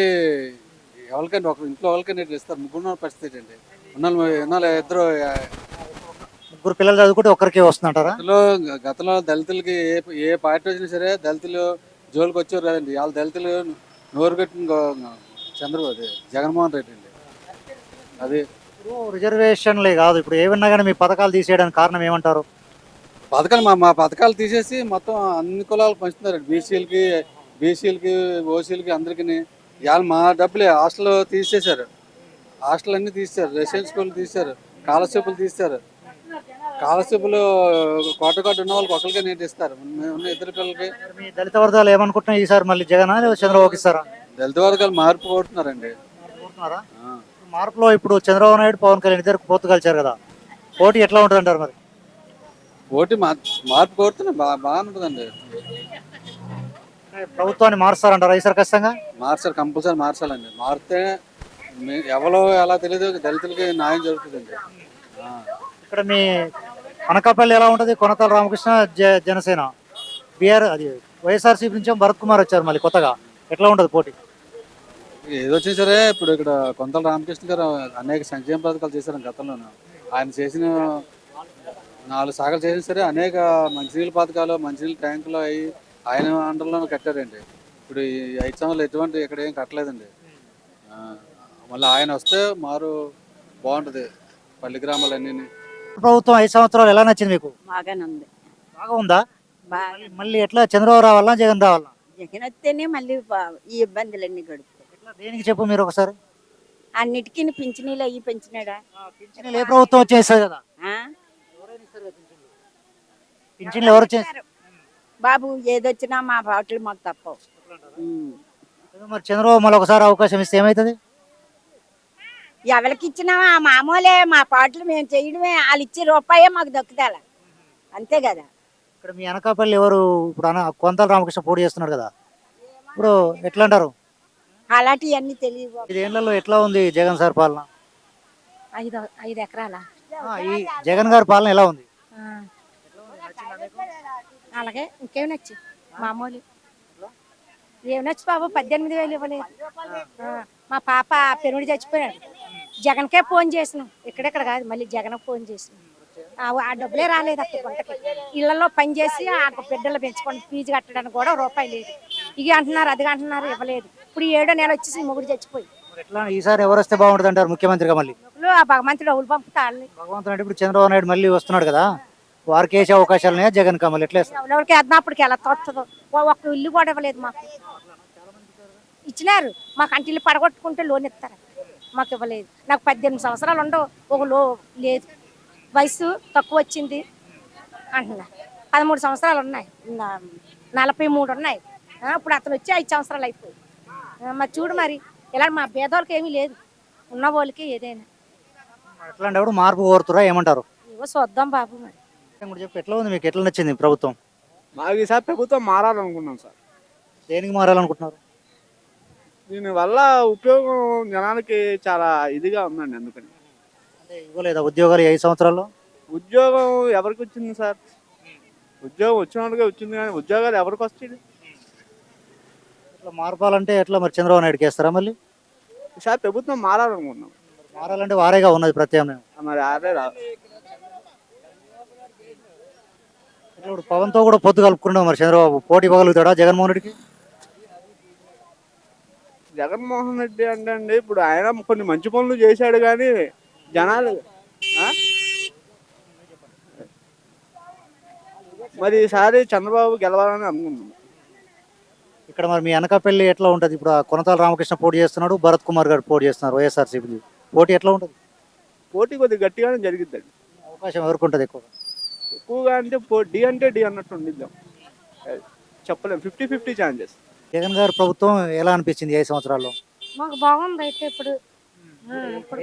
Speaker 13: ఎవరికైనా ఒక ఇంట్లో ఎవరికైనా ఇస్తారు, ముగ్గురు పరిస్థితి అండి. ఉన్నాళ్ళు ఇద్దరు
Speaker 2: ముగ్గురు పిల్లలు చదువుకుంటే ఒక్కరికే వస్తుంటారా?
Speaker 13: గతంలో దళితులకి ఏ పార్టీ వచ్చినా సరే దళితులు జోలికి వచ్చారు కదండి. వాళ్ళ దళితులు నోరు కట్టిన చంద్రబాబు జగన్మోహన్ రెడ్డి అండి. అది
Speaker 2: రిజర్వేషన్లే కాదు, ఇప్పుడు ఏమన్నా కానీ మీ పథకాలు తీసేయడానికి కారణం ఏమంటారు?
Speaker 13: పథకాలు మా పథకాలు తీసేసి మొత్తం అన్ని కులాలకు పంచుతున్నారండి. బీసీలకి ఓసీలకి అందరికీ. ఇవాళ మా డబ్బులే హాస్టల్ తీసేశారు, హాస్టల్ అన్నీ తీశారు, రెసిడెన్షియల్ స్కూల్ తీశారు, స్కాలర్షిప్లు తీశారు. స్కాలర్షిప్లు కోట ఉన్న వాళ్ళకి ఒకరికే నేను ఇస్తారు, మేము ఉన్న ఇద్దరు పిల్లలకి.
Speaker 2: మీ దళిత వర్గాలు ఏమనుకుంటున్నాయి ఈసారి మళ్ళీ జగన్ చంద్రబాబుకి ఇస్తారా?
Speaker 13: దళిత వర్గాలు మార్పు కోరుతున్నారండి.
Speaker 2: కోరుతున్నారా? మార్పులో ఇప్పుడు చంద్రబాబు నాయుడు పవన్ కళ్యాణ్ ఇద్దరు పోతు కలిచారు కదా, పోటీ ఎట్లా ఉంటుంది అంటారు మరి?
Speaker 13: ఓటు మార్పు కోరుతున్నా బాగానే ఉంటుందండి.
Speaker 2: ప్రభుత్వాన్ని మారుస్తారంటారా ఈసారి ఖచ్చితంగా?
Speaker 13: మార్చాలి, కంపల్సరీ మార్చాలండి. మారితే ఎవరో ఎలా తెలియదు, దళితులకి న్యాయం జరుగుతుందండి.
Speaker 2: ఇక్కడ మీ అనకాపల్లి ఎలా ఉంటుంది? కొనతాల రామకృష్ణ జనసేన, అది వైఎస్ఆర్సీపీ నుంచి భరత్ కుమార్ వచ్చారు మళ్ళీ కొత్తగా, ఎట్లా ఉంటుంది పోటీ?
Speaker 13: ఏదొచ్చినా సరే ఇప్పుడు ఇక్కడ కొంతల రామకృష్ణ గారు అనేక సంక్షేమ పథకాలు చేశారు గతంలోనూ. ఆయన చేసిన 4 శాఖలు చేసినా సరే అనేక మంచినీళ్ళ పథకాలు, మంచినీళ్ళ ట్యాంకులు అవి ఆయన అండర్లోనే కట్టారండి. ఇప్పుడు ఈ 5 సంవత్సరాలు ఎటువంటి ఇక్కడ ఏం కట్టలేదండి. మళ్ళీ ఆయన వస్తే మారు బాగుంటుంది పల్లి గ్రామాలన్నీ.
Speaker 2: ప్రభుత్వం 5 సంవత్సరాలు ఎలా నచ్చింది మీకు?
Speaker 10: బాగానే ఉంది.
Speaker 2: బాగా ఉందా?
Speaker 10: బాగా
Speaker 2: మళ్ళీ ఎట్లా చంద్రబాబు రావాలా జగన్ రావాలా?
Speaker 10: జగన్ వస్తేనే మళ్ళీ ఈ ఇబ్బందులన్నీ గడుపుతాయి.
Speaker 2: దేనికి చెప్పు మీరు ఒకసారి.
Speaker 10: అన్నిటికీ పింఛనీలు అయ్యి పెంచినాడా?
Speaker 2: పింఛన్లు ఏ ప్రభుత్వం వచ్చేస్తారు కదా,
Speaker 10: ఆ?
Speaker 2: పింఛన్లు ఎవరు వచ్చేస్తారు?
Speaker 10: బాబు ఏదొచ్చినా మా బాటలు మాకు తప్పవు.
Speaker 2: మరి చంద్రబాబు మళ్ళీ ఒకసారి అవకాశం ఇస్తే ఏమవుతుంది?
Speaker 10: ఎవరికి ఇచ్చినా మామూలే, మా పాటలు మేము చేయడమే, వాళ్ళు ఇచ్చే రూపాయే మాకు దక్కుతాల, అంతే కదా.
Speaker 2: ఇక్కడ మీ అనకాపల్లి ఎవరు ఇప్పుడు కొంతల రామకృష్ణ పోటీ చేస్తున్నారు కదా, ఇప్పుడు ఎట్లా అంటారు?
Speaker 10: అలాంటివన్నీ తెలియదు.
Speaker 2: 5 ఏళ్లలో ఎట్లా ఉంది జగన్ సార్ పాలన?
Speaker 10: 5 ఎకరాల
Speaker 2: ఈ జగన్ గారి పాలన ఎలా ఉంది?
Speaker 10: అలాగే ఇంకేం నచ్చి మామూలు ఏం నచ్చి బాబు 18,000 ఇవ్వలేదు. మా పాప పెనుడు చచ్చిపోయాడు, జగన్కే ఫోన్ చేసినాం, ఇక్కడెక్కడ కాదు మళ్ళీ జగన్ ఫోన్ చేసినాం. ఆ డబ్బులే రాలేదు అక్కడ గుంటకి. ఇళ్లలో పని చేసి ఆ బిడ్డలు పెంచుకొని ఫీజు కట్టడానికి కూడా రూపాయి లేదు. ఇక అంటున్నారు అది అంటున్నారు, ఇవ్వలేదు. ఇప్పుడు 7వ నెల వచ్చేసి మొగుడు చచ్చిపోయి.
Speaker 2: ఎట్లా ఈసారి ఎవరు వస్తే బాగుంటుంది అంటారు ముఖ్యమంత్రిగా? మళ్ళీ
Speaker 10: ఆ భగవంతుడు డబ్బులు పంపుతా
Speaker 2: భగవంతుడు అంటే ఇప్పుడు చంద్రబాబు నాయుడు మళ్ళీ వస్తున్నాడు కదా, వారికి వేసే అవకాశాలు ఉన్నాయా జగన్ కమల్? ఎట్లా
Speaker 10: ఎవరికి వేద్దాం ఎలా తోస్తుందో. ఒక్క ఇల్లు కూడా ఇవ్వలేదు మాకు. ఇచ్చినారు మాకు, అంటిల్లు పడగొట్టుకుంటే లోన్ ఇస్తారు, మాకు ఇవ్వలేదు. నాకు 18 సంవత్సరాలు ఉండవు, ఒక లేదు, వయసు తక్కువ వచ్చింది అంటున్నా. 13 సంవత్సరాలు ఉన్నాయి, 43 ఉన్నాయి. ఇప్పుడు అతను వచ్చి 5 సంవత్సరాలు అయిపోయి. మరి చూడు మరి ఇలా మా పేదవాళ్ళకి ఏమీ లేదు, ఉన్న వాళ్ళకి ఏదైనా.
Speaker 2: ఎట్లాంటి మార్పు కోరుతురా ఏమంటారు?
Speaker 10: ఏవో చూద్దాం బాబు. మరి
Speaker 2: చెప్పి ఎట్లా ఉంది మీకు? ఎట్లా నచ్చింది ప్రభుత్వం?
Speaker 4: మాకు ఈసారి ప్రభుత్వం మారాలనుకున్నాం సార్.
Speaker 2: దేనికి మారాలనుకుంటున్నారు?
Speaker 4: దీనివల్ల ఉపయోగం జనానికి చాలా ఇదిగా ఉందండి. అందుకని
Speaker 2: ఇవ్వలేదా ఉద్యోగాలు 5 సంవత్సరాల్లో?
Speaker 4: ఉద్యోగం ఎవరికి వచ్చింది సార్? ఉద్యోగం వచ్చినట్టుగా వచ్చింది, కానీ ఉద్యోగాలు ఎవరికి వస్తాయి?
Speaker 2: ఇట్లా మార్పాలంటే ఎట్లా మరి చంద్రబాబు నాయుడుకి వేస్తారా మళ్ళీ?
Speaker 4: ఈసారి ప్రభుత్వం మారాలనుకున్నాం.
Speaker 2: మారాలంటే వారేగా ఉన్నది ప్రత్యామ్నాయం.
Speaker 4: మరి అదే
Speaker 2: ఇప్పుడు పవన్తో కూడా పొత్తు కలుపుకుంటాం, మరి చంద్రబాబు పోటీ ఇవ్వగలుగుతాడా జగన్మోహన్ రెడ్డికి?
Speaker 4: జగన్మోహన్ రెడ్డి అంటే అండి, ఇప్పుడు ఆయన కొన్ని మంచి పనులు చేశాడు, కానీ జనాలు మరి ఈసారి చంద్రబాబు గెలవాలని అనుకుంటున్నాం.
Speaker 2: ఇక్కడ మరి మీ అనకాపల్లి ఎట్లా ఉంటుంది? ఇప్పుడు కొనతాల రామకృష్ణ పోటీ చేస్తున్నాడు, భరత్ కుమార్ గారు పోటీ చేస్తున్నారు వైఎస్ఆర్సీపీ. పోటీ ఎట్లా ఉంటుంది?
Speaker 4: పోటీ కొద్దిగా గట్టిగానే జరిగిద్దండి.
Speaker 2: అవకాశం ఎవరికి ఉంటుంది ఎక్కువగా?
Speaker 4: ఎక్కువగా అంటే డి అన్నట్టు ఉండిద్దాం, చెప్పలేము. 50-50 ఛాన్సెస్.
Speaker 2: జగన్ గారి ప్రభుత్వం ఎలా అనిపించింది 5 సంవత్సరాల్లో?
Speaker 10: మాకు బాగుంది. అయితే ఇప్పుడు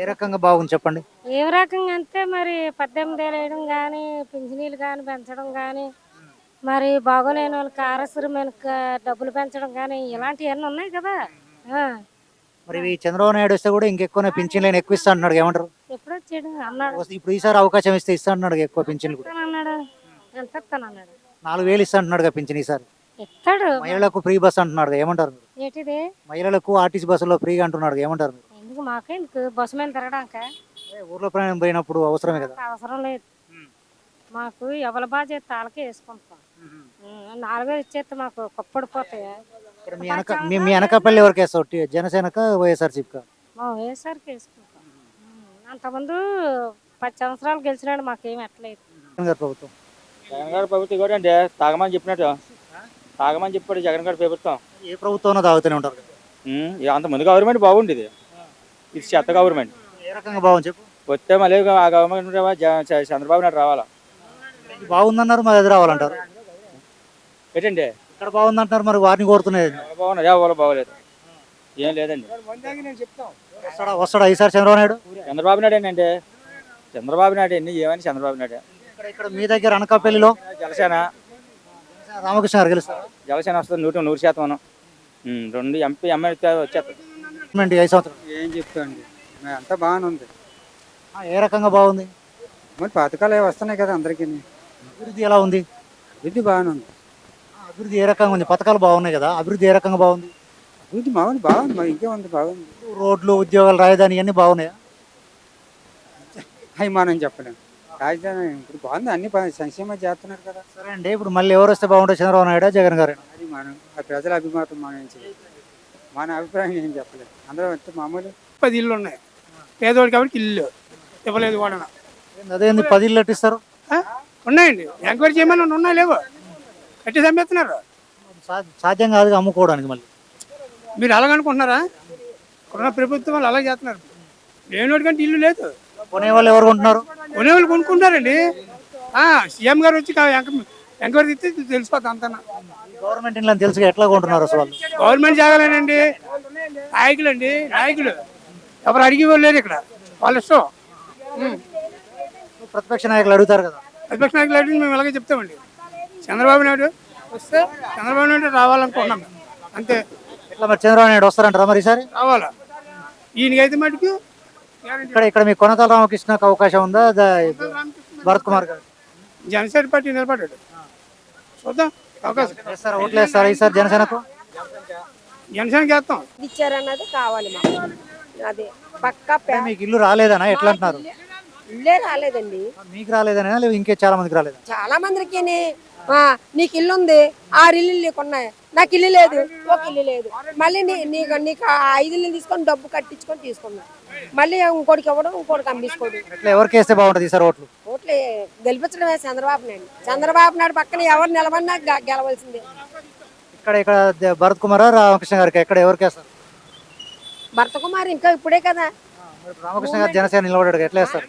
Speaker 2: ఏ రకంగా బాగుంది చెప్పండి?
Speaker 10: ఏ రకంగా అంటే మరి 18,000 వేయడం కానీ, పింఛనీలు కానీ పెంచడం కానీ, మరి బాగోలేని వాళ్ళకి ఆరసరమైన డబ్బులు పెంచడం కానీ, ఇలాంటివన్నీ ఉన్నాయి కదా.
Speaker 2: మరి ఈ చంద్రబాబు నాయుడు వస్తే కూడా ఇంకెక్కువ పింఛన్లు ఎక్కువ ఇస్తా అంటున్నాడు, ఏమంటారు?
Speaker 10: ఎప్పుడు వచ్చాడు అన్నాడు,
Speaker 2: ఇప్పుడు ఈసారి అవకాశం ఇస్తే ఇస్తా అంటున్నాడు ఎక్కువ పింఛన్లు కూడా.
Speaker 10: అన్నాడు ఎంత ఇస్తానన్నాడు,
Speaker 2: 4,000 ఇస్తా అంటున్నాడు పింఛన్ ఈసారి.
Speaker 10: ఇస్తాడు.
Speaker 2: మహిళలకు ఫ్రీ బస్ అంటున్నాడు, ఏమంటారు?
Speaker 10: ఏంటిది
Speaker 2: మహిళలకు ఆర్టీసీ బస్సులో ఫ్రీగా అంటున్నాడు, ఏమంటారు?
Speaker 10: ఎందుకు మాకెందుకు బస్సు మీద తిరగడాక?
Speaker 2: ఊర్లో ప్రయాణం పోయినప్పుడు అవసరమే కదా.
Speaker 10: అవసరం లేదు, మాకు ఎవరి బాధ్యత వాళ్ళకే వేసుకుంటాం. 4,000 ఇచ్చేస్తే మాకు కొప్పడిపోతాయి.
Speaker 2: మీ అనకాపల్లి ఎవరికి వేస్తావు? జనసేనక వైఎస్ఆర్సీపీకా?
Speaker 10: మా వైఎస్ఆర్కి వేసుకుంటాం. అంతకుముందు 10 సంవత్సరాలు గెలిచినాడు, మాకేం ఎట్లేదు.
Speaker 2: ప్రభుత్వం
Speaker 11: జగన్ గారి ప్రభుత్వం కూడా అండి తాగమని చెప్పినట్టు తాగమని చెప్పాడు జగన్ గారి ప్రభుత్వం.
Speaker 2: ఏ ప్రభుత్వం తాగుతూనే ఉంటారు.
Speaker 11: అంత ముందు గవర్నమెంట్ బాగుండేది, ఇది చెత్త గవర్నమెంట్.
Speaker 2: ఏ రకంగా బాగుంది చెప్పు?
Speaker 11: వస్తే మళ్ళీ ఆ గవర్నమెంట్ చంద్రబాబు నాయుడు రావాలా.
Speaker 2: బాగుందన్నారు, మరి అది రావాలంటారు.
Speaker 11: ఏంటండి
Speaker 2: ఇక్కడ బాగుందంటున్నారు, మరి వారిని కోరుతున్నది
Speaker 11: బాగున్నది, ఎవరు బాగోలేదు.
Speaker 14: ఏం లేదండి.
Speaker 2: వస్తాడా ఈసారి చంద్రబాబు నాయుడు?
Speaker 14: చంద్రబాబు నాయుడు అండి, చంద్రబాబు నాయుడు అండి, ఏమని చంద్రబాబు నాయుడు.
Speaker 2: ఇక్కడ మీ దగ్గర అనకాపల్లిలో
Speaker 14: జనసేన
Speaker 2: రామకృష్ణ గారు గెలుస్తారు.
Speaker 14: జనసేన వస్తుంది 100%. 2 ఎంపీ ఎమ్మెల్యే వచ్చేస్తారు.
Speaker 2: 5 సంవత్సరాలు
Speaker 15: ఏం చెప్తాండి, అంతా బాగానే ఉంది.
Speaker 2: ఏ రకంగా బాగుంది?
Speaker 15: మరి పథకాలు వస్తున్నాయి కదా అందరికీ.
Speaker 2: అభివృద్ధి ఎలా ఉంది?
Speaker 15: అభివృద్ధి బాగానే ఉంది.
Speaker 2: అభివృద్ధి ఏ రకంగా ఉంది? పథకాలు బాగున్నాయి కదా, అభివృద్ధి ఏ రకంగా బాగుంది?
Speaker 15: అభివృద్ధి బాగుంది మరి ఇంకేముంది, బాగుంది.
Speaker 2: రోడ్లు, ఉద్యోగాలు, రాజధాని ఇవన్నీ బాగున్నాయా?
Speaker 15: అవి మనం చెప్పలేము. రాజధాని ఇప్పుడు బాగుంది, అన్ని సంక్షేమ చేస్తున్నారు కదా.
Speaker 2: సరే అండి, ఇప్పుడు మళ్ళీ ఎవరు వస్తే బాగుంటుంది, చంద్రబాబు నాయుడు జగన్ గారు?
Speaker 15: అది మనం ఆ ప్రజల అభిమానం మనం ఏం చేయాలి, మన అభిప్రాయం ఏం చెప్పలేదు. అందరూ వస్తే మామూలు
Speaker 12: 10 ఇళ్ళు ఉన్నాయి పేదవాడికి, కాబట్టి ఇల్లు ఇవ్వలేదు కూడా.
Speaker 2: అదేంది 10 ఇళ్ళు కట్టిస్తారు?
Speaker 12: ఉన్నాయండి, ఎంక్వైరీ చేయమని ఉన్నాయి, లేవు కట్టి చంపేస్తున్నారు.
Speaker 2: సాధ్యం కాదు అమ్ముకోవడానికి. మళ్ళీ
Speaker 12: మీరు అలాగనుకుంటున్నారా? కొన్న ప్రభుత్వం వాళ్ళు అలా చేస్తున్నారు. లేనివాడి కంటే ఇల్లు లేదు.
Speaker 2: కొనే వాళ్ళు ఎవరు కొంటున్నారు?
Speaker 12: కొనేవాళ్ళు కొనుక్కుంటారండి. సీఎం గారు వచ్చి ఎంక్వైరీ ఇస్తే తెలిసిపోతుంది అంతా.
Speaker 2: గవర్నమెంట్ ఇల్లు తెలుసు, ఎట్లా కొంటున్నారు అసలు వాళ్ళు?
Speaker 12: గవర్నమెంట్ జాగాలేనండి, నాయకులు ఎవరు అడిగి వాళ్ళు లేరు ఇక్కడ, వాళ్ళ ఇష్టం.
Speaker 2: ప్రతిపక్ష నాయకులు అడుగుతారు కదా.
Speaker 12: ప్రతిపక్ష నాయకులు అడిగి మేము ఇలాగే చెప్తామండి. చంద్రబాబు నాయుడు వస్తే చంద్రబాబు నాయుడు రావాలనుకుంటున్నాం మేము, అంతే.
Speaker 2: ఇట్లా మరి చంద్రబాబు నాయుడు వస్తారంటారా మరి ఈసారి?
Speaker 12: రావాలా, ఈయనకైతే మటుకు.
Speaker 2: ఇక్కడ మీ కొనతాల రామకృష్ణకు అవకాశం ఉందా, భరత్ కుమార్ గారు?
Speaker 12: జనసేన పార్టీ నిలబడ్డాడు, చూద్దాం. అవకాశం
Speaker 2: వేస్తారా, ఓట్లు వేస్తారా ఈసారి జనసేనకు?
Speaker 12: జనసేనకి వేస్తాం.
Speaker 10: ఇచ్చారన్నది కావాలి మాకు, అదే పక్కా.
Speaker 2: మీకు ఇల్లు రాలేదనా, ఎట్లా అంటున్నారు?
Speaker 10: ఇల్లే రాలేదండి.
Speaker 2: మీకు రాలేదనా, లేదా ఇంకే చాలా మందికి రాలేదా?
Speaker 10: చాలా మందికి నీకు ఇల్లు ఉంది, 6 ఇల్లు నీకు ఉన్నాయి, నాకు ఇల్లు లేదు, ఒక ఇల్లు లేదు. మళ్ళీ నీకు 5 ఇల్లు తీసుకొని డబ్బు కట్టించుకొని తీసుకున్నా, మళ్ళీ ఇంకోటికి ఇవ్వడం, ఇంకోటికి అమ్మించుకోవడం.
Speaker 2: ఎట్లా ఎవరికి వేస్తే బాగుంటుంది ఈసారి ఓట్లు?
Speaker 10: ఓట్లు గెలిపించడమే చంద్రబాబు నాయుడు. చంద్రబాబు నాయుడు పక్కన ఎవరు నిలబడినా గెలవలసిందే.
Speaker 2: ఇక్కడ భరత్ కుమార్, రామకృష్ణ గారికి ఎక్కడ ఎవరికి వేస్తారు?
Speaker 10: భరత కుమార్ ఇంకా ఇప్పుడే కదా.
Speaker 2: రామకృష్ణ గారు జనసేన నిలబడ్డాడు, ఎట్లా వేస్తారు?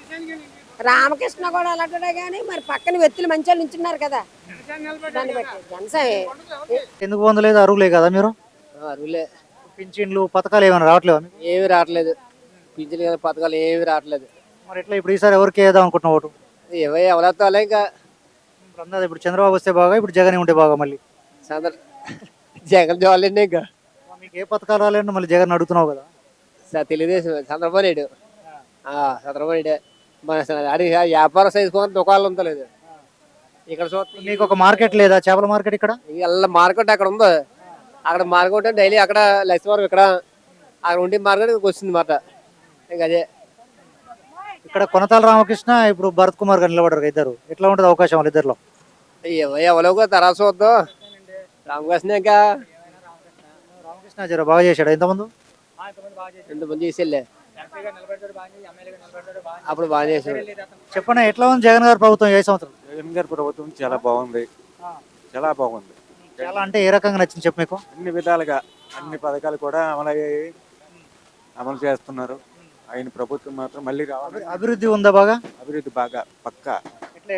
Speaker 10: రామకృష్ణ కూడా అలాంటిదే, కానీ మరి పక్కన వ్యక్తులు మంచి వాళ్ళు నించున్నారు కదా, దాన్ని బట్టి జనసేన.
Speaker 2: ఎందుకు పొందలేదు? అరువులే కదా మీరు?
Speaker 15: అరువులే.
Speaker 2: పింఛన్లు, పథకాలు ఏమైనా రావట్లేవా?
Speaker 15: ఏమి రావట్లేదు, పింఛన్ పథకాలు ఏమి రావట్లేదు.
Speaker 2: మరి ఎట్లా ఇప్పుడు ఈసారి ఎవరికి వేద్దాం అనుకుంటున్నా ఓటు?
Speaker 15: ఎవరితో ఇంకా
Speaker 2: ఇప్పుడు చంద్రబాబు వస్తే బాగా, ఇప్పుడు జగన్ ఉంటే బాగా? మళ్ళీ
Speaker 15: జగన్ చూడాలండి. ఇంకా
Speaker 2: మీకు ఏ పథకాలు రాలేండి, మళ్ళీ జగన్ అడుగుతున్నావు కదా?
Speaker 15: తెలుగుదేశం చంద్రబాబు నాయుడు. చంద్రబాబు నాయుడు మన వ్యాపారం చేసుకోవాలి, దుకాణాలు ఉంటలేదు ఇక్కడ.
Speaker 2: మీకు ఒక మార్కెట్ లేదా, చేపల మార్కెట్? ఇక్కడ
Speaker 15: మార్కెట్ అక్కడ ఉంది, అక్కడ మార్కెట్ డైలీ అక్కడ లక్ష్మీ ఇక్కడ అక్కడ ఉండి మార్కెట్ వస్తుంది మాట. ఇంకా అదే
Speaker 2: ఇక్కడ కొనతాల రామకృష్ణ, ఇప్పుడు భరత్ కుమార్ గారు నిలబడరు ఇద్దరు, ఎట్లా ఉంటుంది అవకాశం వాళ్ళ ఇద్దరులో?
Speaker 15: ఎవరో తర్వాత చూద్దాం. రామకృష్ణ ఇంకా
Speaker 2: రామకృష్ణ జర బాగా చేశాడు
Speaker 15: ఎంతమంది చేసేలే, అప్పుడు బాగా చేశాడు.
Speaker 2: చెప్పండి, ఎట్లా ఉంది జగన్ గారి ప్రభుత్వం 5 సంవత్సరాలు?
Speaker 16: జగన్ గారి ప్రభుత్వం చాలా బాగుంది, చాలా బాగుంది.
Speaker 2: చాలా అంటే ఏ రకంగా నచ్చింది చెప్పు మీకు?
Speaker 16: అన్ని విధాలుగా అన్ని పథకాలు కూడా అమలు చేస్తున్నారు. ఆయన ప్రభుత్వం మాత్రం మళ్ళీ రావాలి.
Speaker 2: అభివృద్ధి ఉందా బాగా?
Speaker 16: అభివృద్ధి బాగా పక్కా.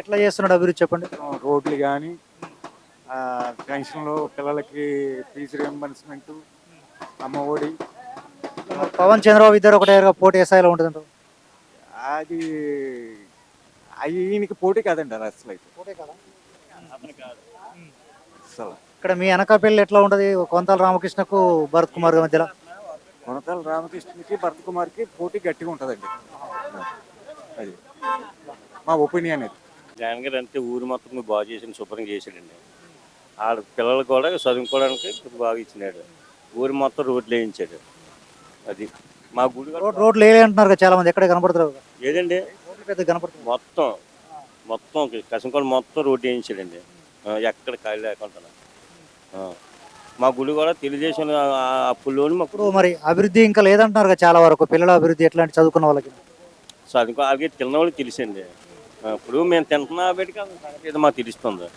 Speaker 2: ఎట్లా చేస్తున్నాడు అభివృద్ధి చెప్పండి?
Speaker 16: రోడ్లు కానీ, పెన్షన్లు, పిల్లలకి ఫీజు రియంబర్స్మెంట్, అమ్మ ఒడి.
Speaker 2: పవన్ చంద్రబాబు ఇద్దరు ఒకటే పోటీ స్థాయిలో ఉంటుంది?
Speaker 16: అది ఈయనకి పోటీ కాదండి అది అసలు. అయితే అసలు
Speaker 2: ఇక్కడ మీ అనకాపల్లి ఎట్లా ఉంటది, కొంతాల రామకృష్ణకు భరత్ కుమార్ మధ్యలో?
Speaker 16: కొనతాల రామకృష్ణకి భరత్ కుమార్కి పోటీ గట్టిగా ఉంటుందండి, అది మా ఒపీనియన్. అది
Speaker 17: జగన్ గారు అంటే ఊరు మొత్తం బాగా చేసి శుభ్రంగా చేశాడండి. ఆడ పిల్లలు కూడా చదువుకోవడానికి బాగా ఇచ్చినాడు. ఊరు మొత్తం రోడ్లు వేయించాడు. అది మా గుడి
Speaker 2: రోడ్లు వేయాలి అంటున్నారు కదా చాలా మంది, ఎక్కడ కనపడుతున్నారు?
Speaker 17: ఏదండి
Speaker 2: పెద్ద కనపడుతుంది.
Speaker 17: మొత్తం కసంకోడ మొత్తం రోడ్డు వేయించాడండి, ఎక్కడ ఖాళీ లేకుండా. మా గుడి కూడా తెలుగుదేశం అప్పుల్లోని
Speaker 2: ఇప్పుడు మరి అభివృద్ధి ఇంకా లేదంటున్నారు కదా చాలా వరకు. పిల్లల అభివృద్ధి ఎట్లాంటి చదువుకున్న వాళ్ళకి?
Speaker 17: చదువుకో అలాగే తిన్న వాళ్ళకి తెలిసండి. ఇప్పుడు మేము తింటున్నా బయటకి మాకు తెలుస్తుంది.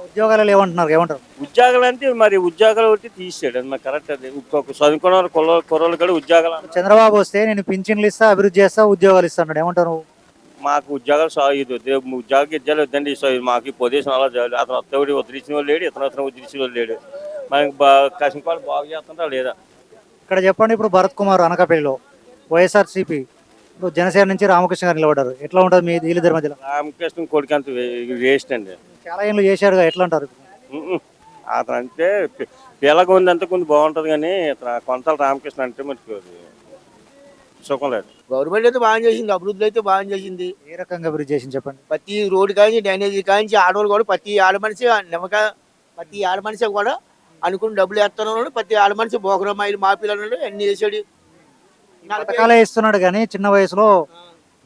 Speaker 2: ఉద్యోగాలు ఏమంటారు?
Speaker 17: ఉద్యోగాలు అంటే మరి ఉద్యోగాలు ఒకటి తీసాడు, అది మాకు కరెక్ట్. అది ఇంకొక చదువుకున్న కుర్రోళ్ళు కూడా ఉద్యోగాలు.
Speaker 2: చంద్రబాబు వస్తే నేను పింఛన్లు ఇస్తా, అభివృద్ధి చేస్తా, ఉద్యోగాలు ఇస్తాను ఏమంటారు?
Speaker 17: మాకు ఉద్యోగాలు ఉద్యోగం ఇద్దాలు వద్దండి, మాకు పొజిషన్ అలా చాలు. అతను అత్తడి ఉద్ధరించిన వాళ్ళు లేడు, ఇతను ఉద్ధరించిన వాళ్ళు లేడు. మనకి కసింపాలు బాగు చేస్తుంటా లేదా?
Speaker 2: ఇక్కడ చెప్పండి, ఇప్పుడు భరత్ కుమార్ అనకాపల్లిలో వైఎస్ఆర్సీపీ ఇప్పుడు జనసేన నుంచి రామకృష్ణ గారు నిలబడ్డారు. ఎట్లా ఉంటుంది మీ వీళ్ళిద్దరి మధ్యలో?
Speaker 17: రామకృష్ణ కొడుకు అంత వేస్ట్ అండి.
Speaker 2: చాలా ఏళ్ళు చేశాడుగా, ఎట్లా అంటారు?
Speaker 17: అతను అంటే పిల్లగా ఉందంటే కొంచెం బాగుంటుంది, కానీ ఇతను కొంతల రామకృష్ణ అంటే మనకు సుఖం లేదు.
Speaker 3: గవర్నమెంట్ అయితే బాగా చేసింది, అభివృద్ధి అయితే బాగా చేసింది.
Speaker 2: ఏ రకంగా అభివృద్ధి చేసింది చెప్పండి.
Speaker 3: ప్రతి రోడ్డు కాంచి డ్రైనేజీ కాంచి ఆడవాళ్ళు కూడా ప్రతి ఆడమనిషి నిమ్మకాయ ప్రతి ఆడమనిషి కూడా అనుకుని డబ్బులు వేస్తున్నాడు. ప్రతి ఆడమనిషి బోకరమ్మాయిలు మా పిల్లలు అన్ని చేసాడు.
Speaker 2: పథకాలే ఇస్తున్నాడు కానీ చిన్న వయసులో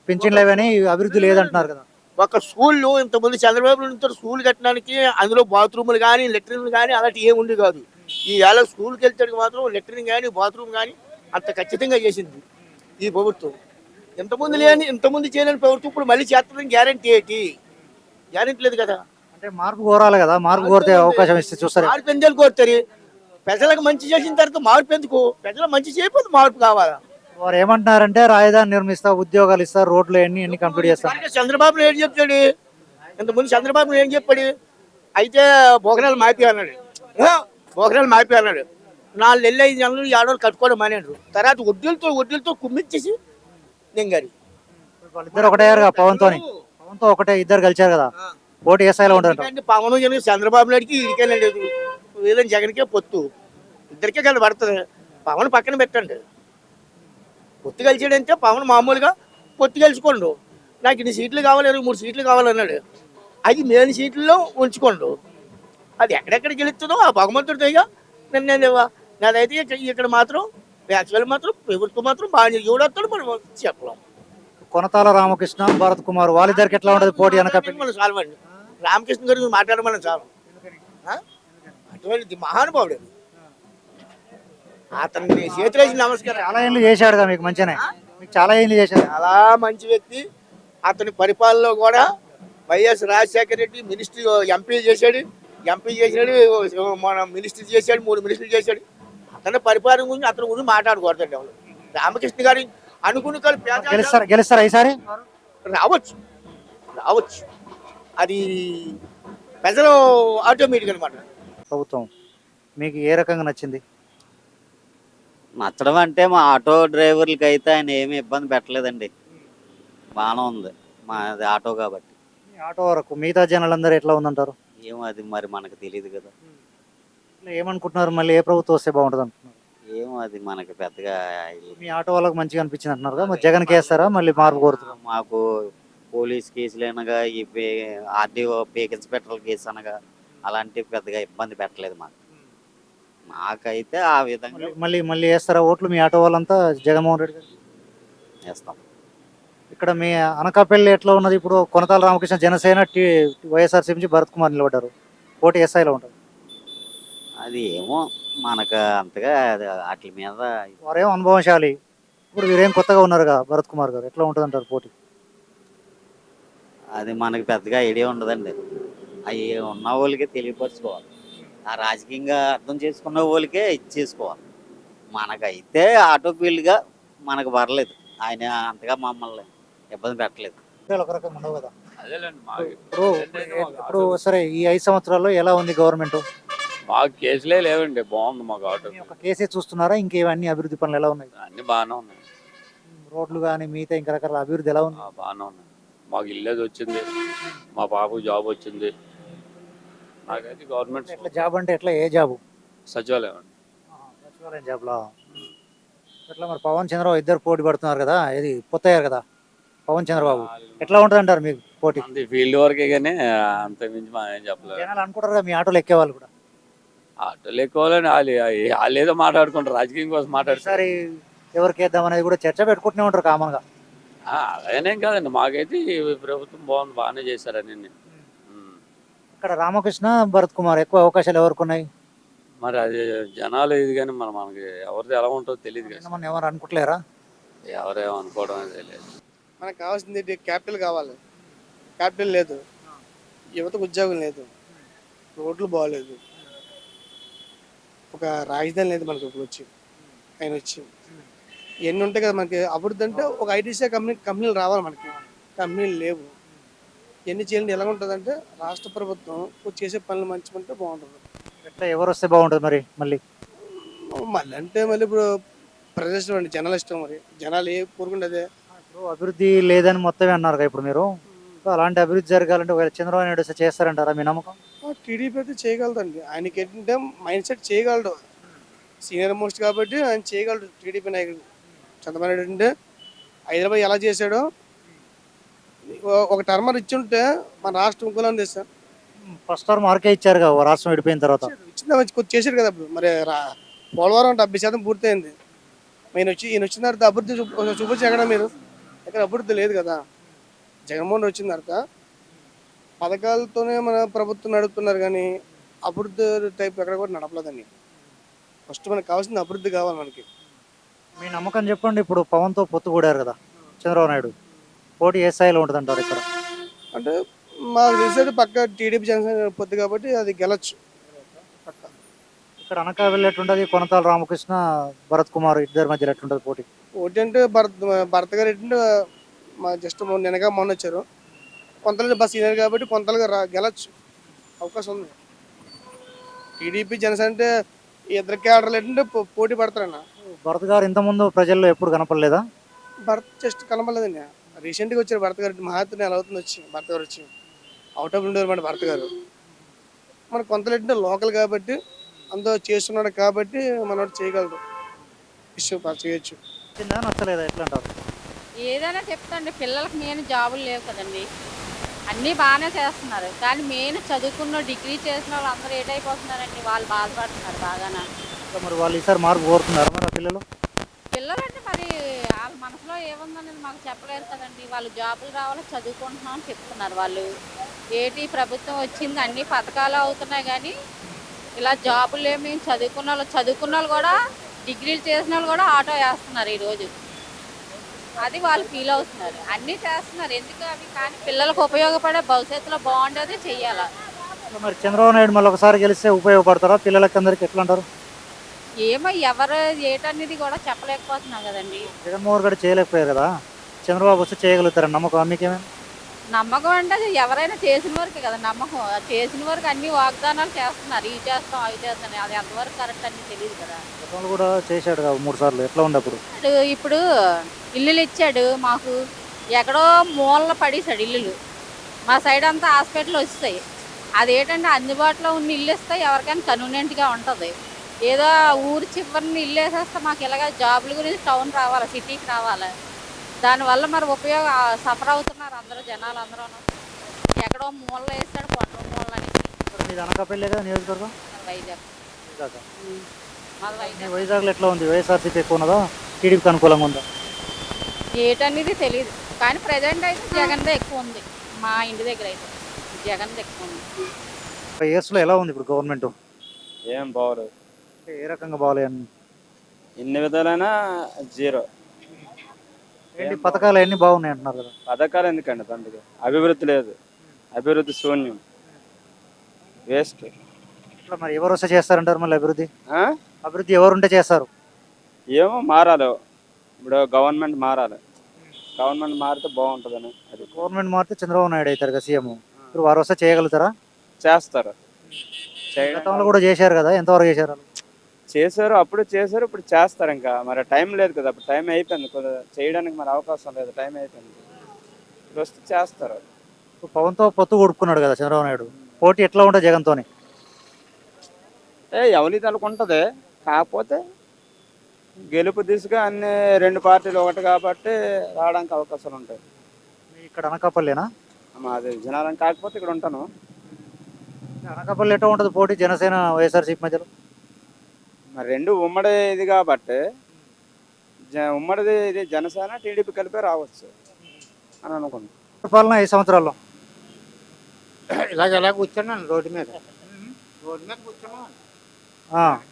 Speaker 2: పింఛన్లు అవని అభివృద్ధి లేదంటున్నారు కదా.
Speaker 3: ఒక స్కూల్లో ఇంతమంది చంద్రబాబు స్కూల్ కట్టడానికి అందులో బాత్రూములు కానీ లెట్రిన్లు కానీ అలాంటి ఏమి ఉండి కాదు. ఈ వేళ స్కూల్కి వెళ్తానికి మాత్రం లెట్రిన్ కానీ బాత్రూమ్ కానీ అంత ఖచ్చితంగా చేసింది ఈ ప్రభుత్వం. ఇంతమంది చేయలేని ప్రభుత్వం ఇప్పుడు మళ్ళీ చేస్తారని గ్యారంటీ ఏంటి? గ్యారంటీ లేదు కదా.
Speaker 2: అంటే మార్పు కోరాలి కదా, మార్పు కోరితే అవకాశం ఇస్తే చూస్తారు.
Speaker 3: మార్పు ఎందుకు కోరుతారు? ప్రజలకు మంచి చేసిన తర్వాత మార్పు ఎందుకు? ప్రజలు మంచి చేయకపోతే మార్పు కావాలా?
Speaker 2: వారు ఏమంటున్నారంటే రాజధాని నిర్మిస్తా, ఉద్యోగాలు ఇస్తారు, రోడ్లు అన్ని కంప్లీట్ చేస్తారు.
Speaker 3: చంద్రబాబు ఏం చెప్తాడు? ఇంతకుముందు చంద్రబాబు ఏం చెప్పాడు? అయితే బోగనాలు మాపి అన్నాడు. బోగనాలు మాపి అన్నాడు. 4 నెలలు 5 నెలలు ఏడవలు కట్టుకోవడం మానేడు. తర్వాత వడ్డీలతో కుమ్మిచ్చేసి నింగారు.
Speaker 2: వాళ్ళిద్దరు ఒకటే పవన్తో ఒకటే ఇద్దరు కలిచారు కదా, పోటీ ఏ స్థాయిలో ఉంటుంది?
Speaker 3: పవన్ చంద్రబాబు నాయుడికి ఇడికే లేదు, వీళ్ళని జగన్కే పొత్తు, ఇద్దరికే కలిసి పడుతుంది. పవన్ పక్కన పెట్టండి. పొత్తు కలిసాడంటే పవన్ మామూలుగా పొత్తు గెలుచుకోండు. నాకు 2 సీట్లు కావాలి, 23 సీట్లు కావాలన్నాడు. అది మెయిన్ సీట్లలో ఉంచుకోండు. అది ఎక్కడెక్కడ గెలుస్తుందో ఆ భగవంతుడితో నిర్ణయం లేవా. నాదైతే ఇక్కడ మాత్రం యాక్చువల్ మాత్రం ప్రభుత్వం మాత్రం బాగా ఎవడొస్తాడు మనం చెప్పలేం.
Speaker 2: కొనతాల రామకృష్ణ, భరత్ కుమార్ వాళ్ళిద్దరికి ఎట్లా ఉంటుంది పోటీ?
Speaker 3: మనం చాలు అండి. రామకృష్ణ గారికి మాట్లాడమని చాలు. అటువంటి మహానుభావుడు అతన్ని చేతులేసి నమస్కారం.
Speaker 2: చాలా ఏళ్ళు చేశాడుగా మీకు మంచిగానే, మీకు చాలా ఏళ్ళు చేశాడు.
Speaker 3: చాలా మంచి వ్యక్తి. అతని పరిపాలనలో కూడా YS Rajasekhara Reddy ministry MP చేశాడు, మన మినిస్ట్రీ చేశాడు, 3 మినిస్టర్లు చేశాడు. అతని పరిపాలన గురించి అతని గురించి మాట్లాడకూడదండి ఎవరు. రామకృష్ణ గారి అనుకుని
Speaker 2: గెలుస్తారా ఈసారి?
Speaker 3: రావచ్చు. అది ప్రజలు ఆటోమేటిక్ అనమాట.
Speaker 2: ప్రభుత్వం మీకు ఏ రకంగా నచ్చింది?
Speaker 18: నచ్చడం అంటే మా ఆటో డ్రైవర్లకి అయితే ఆయన ఏమీ ఇబ్బంది పెట్టలేదండి, బాగానే ఉంది. మాది ఆటో కాబట్టి.
Speaker 2: ఆటో వరకు మిగతా జనాలందరూ ఎట్లా ఉందంటారు?
Speaker 18: ఏమో అది మరి మనకు తెలియదు కదా.
Speaker 2: ఏమనుకుంటున్నారు, మళ్ళీ ఏ ప్రభుత్వం వస్తే బాగుంటుంది అంటున్నారు?
Speaker 18: ఏమో అది మనకి పెద్దగా.
Speaker 2: మీ ఆటో వాళ్ళకి మంచిగా అనిపించింది అంటున్నారు కదా, మరి జగన్కి వేస్తారా మళ్ళీ మార్పు కోరుతున్నారు?
Speaker 18: మాకు పోలీస్ కేసులు అనగా ఈ ఆర్డీఓ పేక్ ఇన్స్పెక్టర్ కేసు అనగా అలాంటివి పెద్దగా ఇబ్బంది పెట్టలేదు మాకైతే ఆ విధంగా.
Speaker 2: మళ్ళీ వేస్తారా ఓట్లు మీ ఆటో వాళ్ళంతా జగన్మోహన్ రెడ్డి గారు?
Speaker 18: వేస్తాం.
Speaker 2: ఇక్కడ మీ అనకాపల్లి ఎట్లా ఉన్నది? ఇప్పుడు కొనతాల రామకృష్ణ జనసేన, వైఎస్ఆర్సీపీ నుంచి భరత్ కుమార్ నిలబడ్డారు. పోటీ ఏ స్థాయిలో ఉంటుంది?
Speaker 18: అది ఏమో మనకు అంతగా వాటి మీద.
Speaker 2: వారేమో అనుభవశాలి, ఇప్పుడు వీరేం కొత్తగా ఉన్నారుగా భరత్ కుమార్ గారు, ఎట్లా ఉంటుంది అంటారు పోటీ?
Speaker 18: అది మనకి పెద్దగా ఐడియా ఉండదండి. అవి ఉన్న వాళ్ళకే తెలియపరచుకోవాలి, ఆ రాజకీయంగా అర్థం చేసుకున్న వాళ్ళకే ఇచ్చేసుకోవాలి. మనకైతే ఆటో ఫీల్డ్గా మనకు పర్లేదు, ఆయన అంతగా మమ్మల్ని ఇబ్బంది పెట్టలేదు.
Speaker 2: ఒక రకంగా ఉండవు కదా. ఇప్పుడు సరే, ఈ 5 సంవత్సరాల్లో ఎలా ఉంది గవర్నమెంట్?
Speaker 19: మాకు కేసులే లేవండి, బాగుంది మాకు ఆటో.
Speaker 2: ఒక కేసే చూస్తున్నారా? ఇంకేవన్నీ అభివృద్ధి పనులు ఎలా ఉన్నాయి?
Speaker 19: అన్ని బాగానే ఉన్నాయి.
Speaker 2: రోడ్లు కానీ మిగతా ఇంకా రకాల అభివృద్ధి ఎలా ఉంది?
Speaker 19: బాగానే ఉన్నాయి. మాకు ఇల్లేది వచ్చింది, మా పాపకు జాబ్ వచ్చింది. నాకైతే గవర్నమెంట్
Speaker 2: ఎట్లా జాబ్ అంటే ఎట్లా, ఏ జాబు?
Speaker 19: సచివాలయం అండి.
Speaker 2: సచివాలయం జాబ్లా? ఎట్లా మరి పవన్ చంద్రబాబు ఇద్దరు పోటీ పడుతున్నారు కదా, ఇది పొత్తయ్యారు కదా పవన్ చంద్రబాబు, ఎట్లా ఉంటుంది అంటారు మీకు పోటీ?
Speaker 19: ఫీల్డ్ వరకే కానీ అంత మించి మా ఏం చెప్పలేదు.
Speaker 2: జనాలు అనుకుంటారు కదా మీ ఆటోలు ఎక్కే వాళ్ళు కూడా?
Speaker 19: ఆటోలు ఎక్కువని వాళ్ళు ఏదో మాట్లాడుకుంటారు, రాజకీయం కోసం మాట్లాడుతారు.
Speaker 2: సరే, ఎవరికి వేద్దాం అనేది కూడా చర్చ పెట్టుకుంటూనే ఉంటారు కామన్గా.
Speaker 19: అలాగేనేం కాదండి, మాకైతే ఈ ప్రభుత్వం బాగుంది, బాగానే చేశారని.
Speaker 2: ఇక్కడ రామకృష్ణ, భరత్ కుమార్ ఎక్కువ అవకాశాలు ఎవరికి ఉన్నాయి?
Speaker 19: మరి అది జనాలు ఇది కానీ మనకి ఎవరిది ఎలా ఉంటుందో తెలియదు కదా.
Speaker 2: మనం ఎవరు అనుకుంటలేరా?
Speaker 19: ఎవరేమో అనుకోవడం తెలియదు.
Speaker 20: మనకు కావాల్సింది క్యాపిటల్ కావాలి, క్యాపిటల్ లేదు, యువతకు ఉద్యోగం లేదు, రోడ్లు బాగోలేదు, ఒక రాజధాని లేదు మనకు. ఇప్పుడు ఆయన వచ్చి ఎన్ని ఉంటాయి కదా మనకి అభివృద్ధి అంటే. ఒక ఐటీసీ కంపెనీలు రావాలి మనకి, కంపెనీలు లేవు. ఎన్ని చేయాలంటే ఎలా ఉంటుందంటే రాష్ట్ర ప్రభుత్వం చేసే పనులు మంచిగా ఉంటే బాగుంటుంది.
Speaker 2: ఎట్లా ఎవరు వస్తే బాగుంటుంది మరి? మళ్ళీ
Speaker 20: అంటే మళ్ళీ ఇప్పుడు ప్రజలు అండి, జనాలు ఇష్టం. మరి జనాలు ఏ కోరుకుంటే అదే.
Speaker 2: ఇప్పుడు అభివృద్ధి లేదని మొత్తమే అన్నారు కదా ఇప్పుడు మీరు. సో అలాంటి అభివృద్ధి జరగాలంటే ఒకవేళ చంద్రబాబు నాయుడు వస్తే చేస్తారంటారా మీ నమ్మకం?
Speaker 20: టీడీపీ అయితే చేయగలదండి. ఆయనకి ఏంటంటే మైండ్ సెట్ చేయగలడు, సీనియర్ మోస్ట్ కాబట్టి ఆయన చేయగలడు. టీడీపీ నాయకుడు చంద్రబాబు నాయుడు అంటే హైదరాబాద్ ఎలా చేశాడో ఒక టర్మర్ ఇచ్చి ఉంటే మన రాష్ట్రం ఇంకోలా ఉంది సార్.
Speaker 2: ఫస్ట్ టర్మ్ మార్కే ఇచ్చారు కదా రాష్ట్రం విడిపోయిన తర్వాత.
Speaker 20: ఇచ్చిందా కొంచెం చేశాడు కదా. ఇప్పుడు మరి పోలవరం 70% పూర్తయింది. ఈయన వచ్చిన తర్వాత అభివృద్ధి చూపించి ఎక్కడ మీరు ఎక్కడ అభివృద్ధి లేదు కదా. జగన్మోహన్ రెడ్డి వచ్చిన తర్వాత పథకాలతోనే మన ప్రభుత్వం నడుపుతున్నారు కానీ అభివృద్ధి టైప్ ఎక్కడ కూడా నడపలేదండి. ఫస్ట్ మనకు కావాల్సింది అభివృద్ధి కావాలి మనకి.
Speaker 2: మీ నమ్మకం చెప్పండి. ఇప్పుడు పవన్తో పొత్తు కూడారు కదా చంద్రబాబు నాయుడు, పోటీ ఏ స్థాయిలో ఉంటుంది అంటారు ఇక్కడ?
Speaker 20: అంటే మాకు తెలిసేది పక్క టీడీపీ జనసేన పొత్తు కాబట్టి అది గెలచ్చు.
Speaker 2: ఇక్కడ అనకాపల్లి ఎట్లుంటది, కొనతాల రామకృష్ణ భరత్ కుమార్ ఇద్దరి మధ్యలో ఎట్లుంటది పోటీ?
Speaker 20: ఒకటి అంటే భర్త గారు ఏంటంటే మా జస్ట్ మొన్న వచ్చారు. కొంతలో బస్ సీనియర్ కాబట్టి కొంతలుగా గెలచ్చు అవకాశం ఉంది. టీడీపీ జనసేన అంటే ఇద్దరు క్యాడర్లు ఏంటంటే పోటీ పడతారన్న.
Speaker 2: భరత్ గారు ఇంతకుముందు ప్రజల్లో ఎప్పుడు కనపడలేదా?
Speaker 20: భర్త జస్ట్ కనపడలేదండి. రీసెంట్గా వచ్చారు భర్త గారు. మహాత్మ నెల అవుతుంది వచ్చి భర్త గారు వచ్చి అవుట్ ఆఫ్ ఉండేవారు మన భర్త గారు. మన కొంతలో ఏంటంటే లోకల్ కాబట్టి అందరూ చేస్తున్నాడు కాబట్టి మనోడు చేయగలరు. ఇష్యూ చేయొచ్చు.
Speaker 2: నచ్చలేదా ఎట్లా అంటారు?
Speaker 21: ఏదైనా చెప్తాండి, పిల్లలకి మెయిన్ జాబులు లేవు కదండి. అన్నీ బాగానే చేస్తున్నారు కానీ మెయిన్ చదువుకున్న డిగ్రీ చేసిన వాళ్ళు అందరూ ఏటైపోతున్నారండి. వాళ్ళు బాధపడుతున్నారు బాగానే.
Speaker 2: మరి వాళ్ళు ఈసారి మార్పు కోరుతున్నారు మరి పిల్లలు?
Speaker 21: పిల్లలంటే మరి వాళ్ళ మనసులో ఏముందనేది మాకు చెప్పలేరు కదండి. వాళ్ళు జాబులు రావాలి చదువుకుంటున్నాం అని చెప్తున్నారు. వాళ్ళు ఏటి ప్రభుత్వం వచ్చింది అన్ని పథకాలు అవుతున్నాయి కానీ ఇలా జాబులు ఏమి చదువుకున్న వాళ్ళు కూడా డిగ్రీలు చేసిన వాళ్ళు కూడా ఆటో వేస్తున్నారు ఈరోజు. అది వాళ్ళు ఫీల్ అవుతున్నారు. అన్నీ చేస్తున్నారు ఎందుకు అవి, కానీ పిల్లలకు ఉపయోగపడే భవిష్యత్తులో బాగుండేది చెయ్యాలి.
Speaker 2: మరి చంద్రబాబు నాయుడు మళ్ళీ ఒకసారి గెలిస్తే ఉపయోగపడతారా పిల్లలకి అందరికి ఎట్లా అంటారు?
Speaker 21: ఏమో ఎవరు ఏటనేది కూడా చెప్పలేకపోతున్నాం కదండి.
Speaker 2: జగన్మోహన్ రెడ్డి చేయలేకపోయారు కదా, చంద్రబాబు వస్తే చేయగలుగుతారని నమ్మకం మీకేమైనా?
Speaker 21: నమ్మకం అంటే ఎవరైనా చేసిన వరకు కదా నమ్మకం. చేసిన వరకు అన్ని వాగ్దానాలు చేస్తున్నారు, ఇవి చేస్తాం అవి చేస్తాం. అది ఎంతవరకు కరెక్ట్ అని తెలియదు కదా.
Speaker 2: గతంలో కూడా చేశాడు కదా 3 సార్లు. ఎట్లా ఉండప్పుడు
Speaker 21: ఇప్పుడు ఇల్లులు ఇచ్చాడు మాకు, ఎక్కడో మూలన పడేసాడు ఇల్లులు. మా సైడ్ అంతా హాస్పిటల్ వస్తాయి. అదేంటంటే అందుబాటులో ఉన్న ఇల్లు ఇస్తే ఎవరికైనా కన్వీనియంట్గా ఉంటుంది. ఏదో ఊరు చివరిని ఇల్లు వేసేస్తే మాకు ఇలాగ జాబుల గురించి టౌన్ రావాలి, సిటీకి రావాలి. దానివల్ల మరి సఫర్ అవుతున్నారు అందరూ జనాలు అందరూ. ఎక్కడో మూలలో వేస్తాడు కొండ మూలని.
Speaker 2: ఇది అనకాపల్లి కదా నియోజకవర్గం?
Speaker 21: వైజాగ్. మాది వైజాగ్.
Speaker 2: వైజాగ్లో ఎట్లా ఉంది? వైఎస్ఆర్సీపీ ఎక్కువ ఉన్నదా, టీడీపీకి అనుకూలంగా ఉందా?
Speaker 21: ఏటనేది తెలియదు కానీ ప్రజెంట్ అయితే జగన్దే ఎక్కువ ఉంది. మా ఇంటి దగ్గర అయితే జగన్ది ఎక్కువ ఉంది.
Speaker 2: 5 ఇయర్స్లో ఎలా ఉంది ఇప్పుడు గవర్నమెంట్?
Speaker 14: ఏం బాగోలేదు.
Speaker 2: ఏ రకంగా బాగాలేని?
Speaker 14: ఎన్ని విధాలైనా జీరో.
Speaker 2: ఏంటి పథకాలు అన్ని బాగున్నాయి అంటున్నారు కదా?
Speaker 14: పథకాలు ఎందుకండి అందుకే అభివృద్ధి లేదు, అభివృద్ధి శూన్యం, వేస్ట్.
Speaker 2: ఇట్లా మరి ఎవరు వస్తే చేస్తారంటారు మళ్ళీ అభివృద్ధి? అభివృద్ధి ఎవరుంటే చేస్తారు?
Speaker 14: ఏమో మారాలి. ఇప్పుడు గవర్నమెంట్ మారాలి, గవర్నమెంట్ మారితే బాగుంటుందని. అది
Speaker 2: గవర్నమెంట్ మారితే చంద్రబాబు నాయుడు అవుతారు కదా సీఎం. ఇప్పుడు వారు వస్తే చేయగలుగుతారా?
Speaker 14: చేస్తారు.
Speaker 2: గతంలో కూడా చేశారు కదా, ఎంతవరకు చేశారు?
Speaker 14: చేశారు, అప్పుడు చేశారు, ఇప్పుడు చేస్తారు. ఇంకా మరి టైం లేదు కదా, అప్పుడు టైం అయిపోయింది చేయడానికి, మరి అవకాశం లేదు, టైం అయిపోయింది. ఇప్పుడు వస్తే చేస్తారు.
Speaker 2: పవన్తో పొత్తు కొడుకున్నాడు కదా చంద్రబాబు నాయుడు, పోటీ ఎట్లా ఉంటుంది జగన్తోని?
Speaker 14: ఎవరి తలుకుంటుంది, కాకపోతే గెలుపు దిశగా అన్ని 2 పార్టీలు ఒకటి కాబట్టి రావడానికి అవకాశాలు ఉంటాయి.
Speaker 2: ఇక్కడ అనకాపల్లినా?
Speaker 14: మాది విజయనగరం, కాకపోతే ఇక్కడ ఉంటాను.
Speaker 2: అనకాపల్లి ఎట్లా ఉంటుంది పోటీ జనసేన వైఎస్ఆర్సీపీ మధ్యలో?
Speaker 14: మరి 2 ఉమ్మడి ఇది కాబట్టి ఉమ్మడిది ఇది జనసేన టీడీపీ కలిపే రావచ్చు అని అనుకుంటున్నాను.
Speaker 2: పాలన 5 సంవత్సరాల్లో
Speaker 22: ఇలాగ కూర్చున్నాను రోడ్డు మీద కూర్చున్నాను.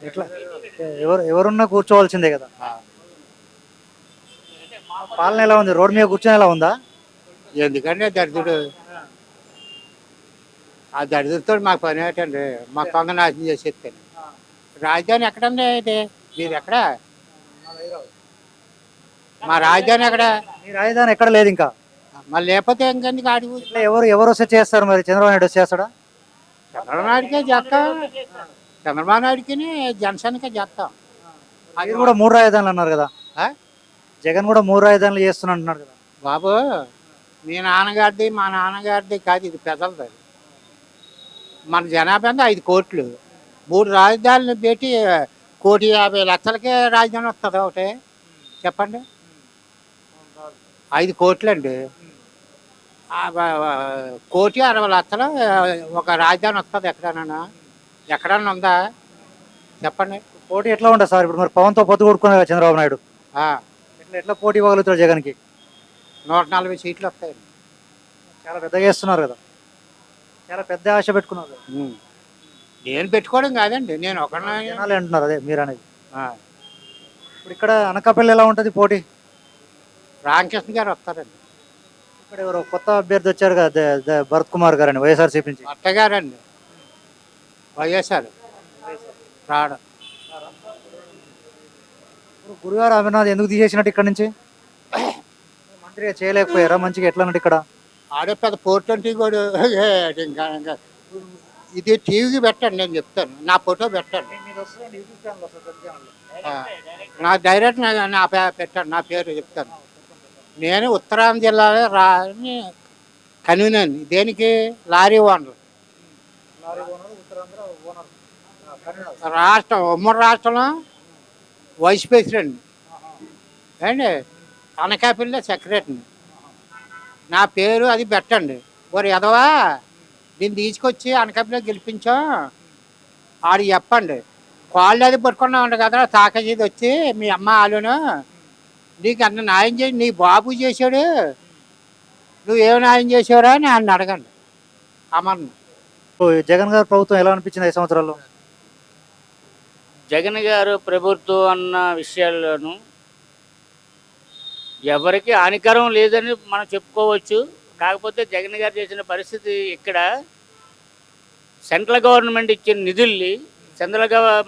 Speaker 2: ఎట్లా ఎవరున్నా కూర్చోవాల్సిందే కదా. పాలన ఎలా ఉంది? రోడ్డు మీద కూర్చొని ఎలా ఉందా?
Speaker 22: ఎందుకంటే దరిద్రుడు, ఆ దరిద్రుడితో మాకు పని ఏంటండి, మా కొంగ నాశనం చేసేస్తాను. రాజధాని ఎక్కడండి? ఇది మీరు ఎక్కడ? మా రాజధాని ఎక్కడ?
Speaker 2: మీ రాజధాని ఎక్కడ లేదు ఇంకా.
Speaker 22: మళ్ళీ లేకపోతే ఇంకెందుకు అడుగు?
Speaker 2: ఎవరు వస్తే చేస్తారు మరి? చంద్రబాబు నాయుడు వస్తే చేస్తాడా?
Speaker 22: చంద్రబాబు నాయుడికే చేస్తాం, చంద్రబాబు నాయుడికి జనసేనకే చేస్తాం.
Speaker 2: మీరు కూడా 3 రాజధానులు అన్నారు కదా,
Speaker 22: ఆ?
Speaker 2: జగన్ కూడా 3 రాజధానులు చేస్తున్నా అంటున్నాడు కదా.
Speaker 22: బాబు మీ నాన్నగారిది మా నాన్నగారిది కాదు, ఇది ప్రజలది. మన జనాభా 5 కోట్లు, 3 రాజధానులు పెట్టి 1,50,00,000కే రాజధాని వస్తుంది ఒకటి, చెప్పండి. 5 కోట్లండి, 1,60,00,000 ఒక రాజధాని వస్తుంది ఎక్కడన్నా ఉందా చెప్పండి.
Speaker 2: పోటీ ఎట్లా ఉంటుంది సార్? ఇప్పుడు మరి పవన్తో పొత్తు కొడుకున్నారు కదా చంద్రబాబు నాయుడు,
Speaker 22: ఆ,
Speaker 2: ఎట్లా పోటీ ఇవ్వగలుగుతాడు జగన్కి?
Speaker 22: 140 సీట్లు వస్తాయి.
Speaker 2: చాలా పెద్దగా చేస్తున్నారు కదా, చాలా పెద్ద ఆశ పెట్టుకున్నారు కదా.
Speaker 22: నేను పెట్టుకోవడం కాదండి, నేను ఒకరిని
Speaker 2: జనాలు అంటున్నారు అదే మీరు అనేది. ఇప్పుడు ఇక్కడ అనకాపల్లి ఎలా ఉంటుంది పోటీ?
Speaker 22: రామకృష్ణ గారు వస్తారండి.
Speaker 2: ఇక్కడ ఎవరో కొత్త అభ్యర్థి వచ్చారు కదా, భరత్ కుమార్ గారు అని వైఎస్ఆర్సీపీ నుంచి.
Speaker 22: అత్తగారండి వైఎస్ఆర్ రావడం.
Speaker 2: ఇప్పుడు గురుగారు అమర్నాథ్ ఎందుకు తీసేసినట్టు ఇక్కడ నుంచి? మంత్రిగా చేయలేకపోయారా మంచిగా? ఎట్లా అన్నట్టు ఇక్కడ
Speaker 22: ఆడే పెద్ద 420 కూడా ఇంకా ఇది టీవీకి పెట్టండి, నేను చెప్తాను. నా ఫోటో పెట్టండి, నా డైరెక్ట్ పెట్టండి, నా పేరు చెప్తాను. నేను ఉత్తరాంధ్ర జిల్లాలో కన్వీనర్. దేనికి? Lorry owner. ఉమ్మడి రాష్ట్రంలో వైస్ ప్రెసిడెంట్ అండి, అనకాపల్లి సెక్రటరీని. నా పేరు అది పెట్టండి. ఓరి ఎదవా దీన్ని తీసుకొచ్చి అనకాపల్లిలో గెలిపించాం ఆడు చెప్పండి. కాళ్ళు అది పట్టుకున్నామంట కదా, తాకజీది వచ్చి మీ అమ్మ ఆలును నీకు అన్న న్యాయం చేసి నీ బాబు చేశాడు, నువ్వేం న్యాయం చేసావురా అని ఆయన అడగండి. అమర్ని.
Speaker 2: జగన్ గారి ప్రభుత్వం ఎలా అనిపించింది 5 సంవత్సరాల్లో?
Speaker 1: జగన్ గారు ప్రభుత్వం అన్న విషయాల్లోనూ ఎవరికి హానికరం లేదని మనం చెప్పుకోవచ్చు. కాకపోతే జగన్ గారు చేసిన పరిస్థితి ఇక్కడ సెంట్రల్ గవర్నమెంట్ ఇచ్చిన నిధుల్ని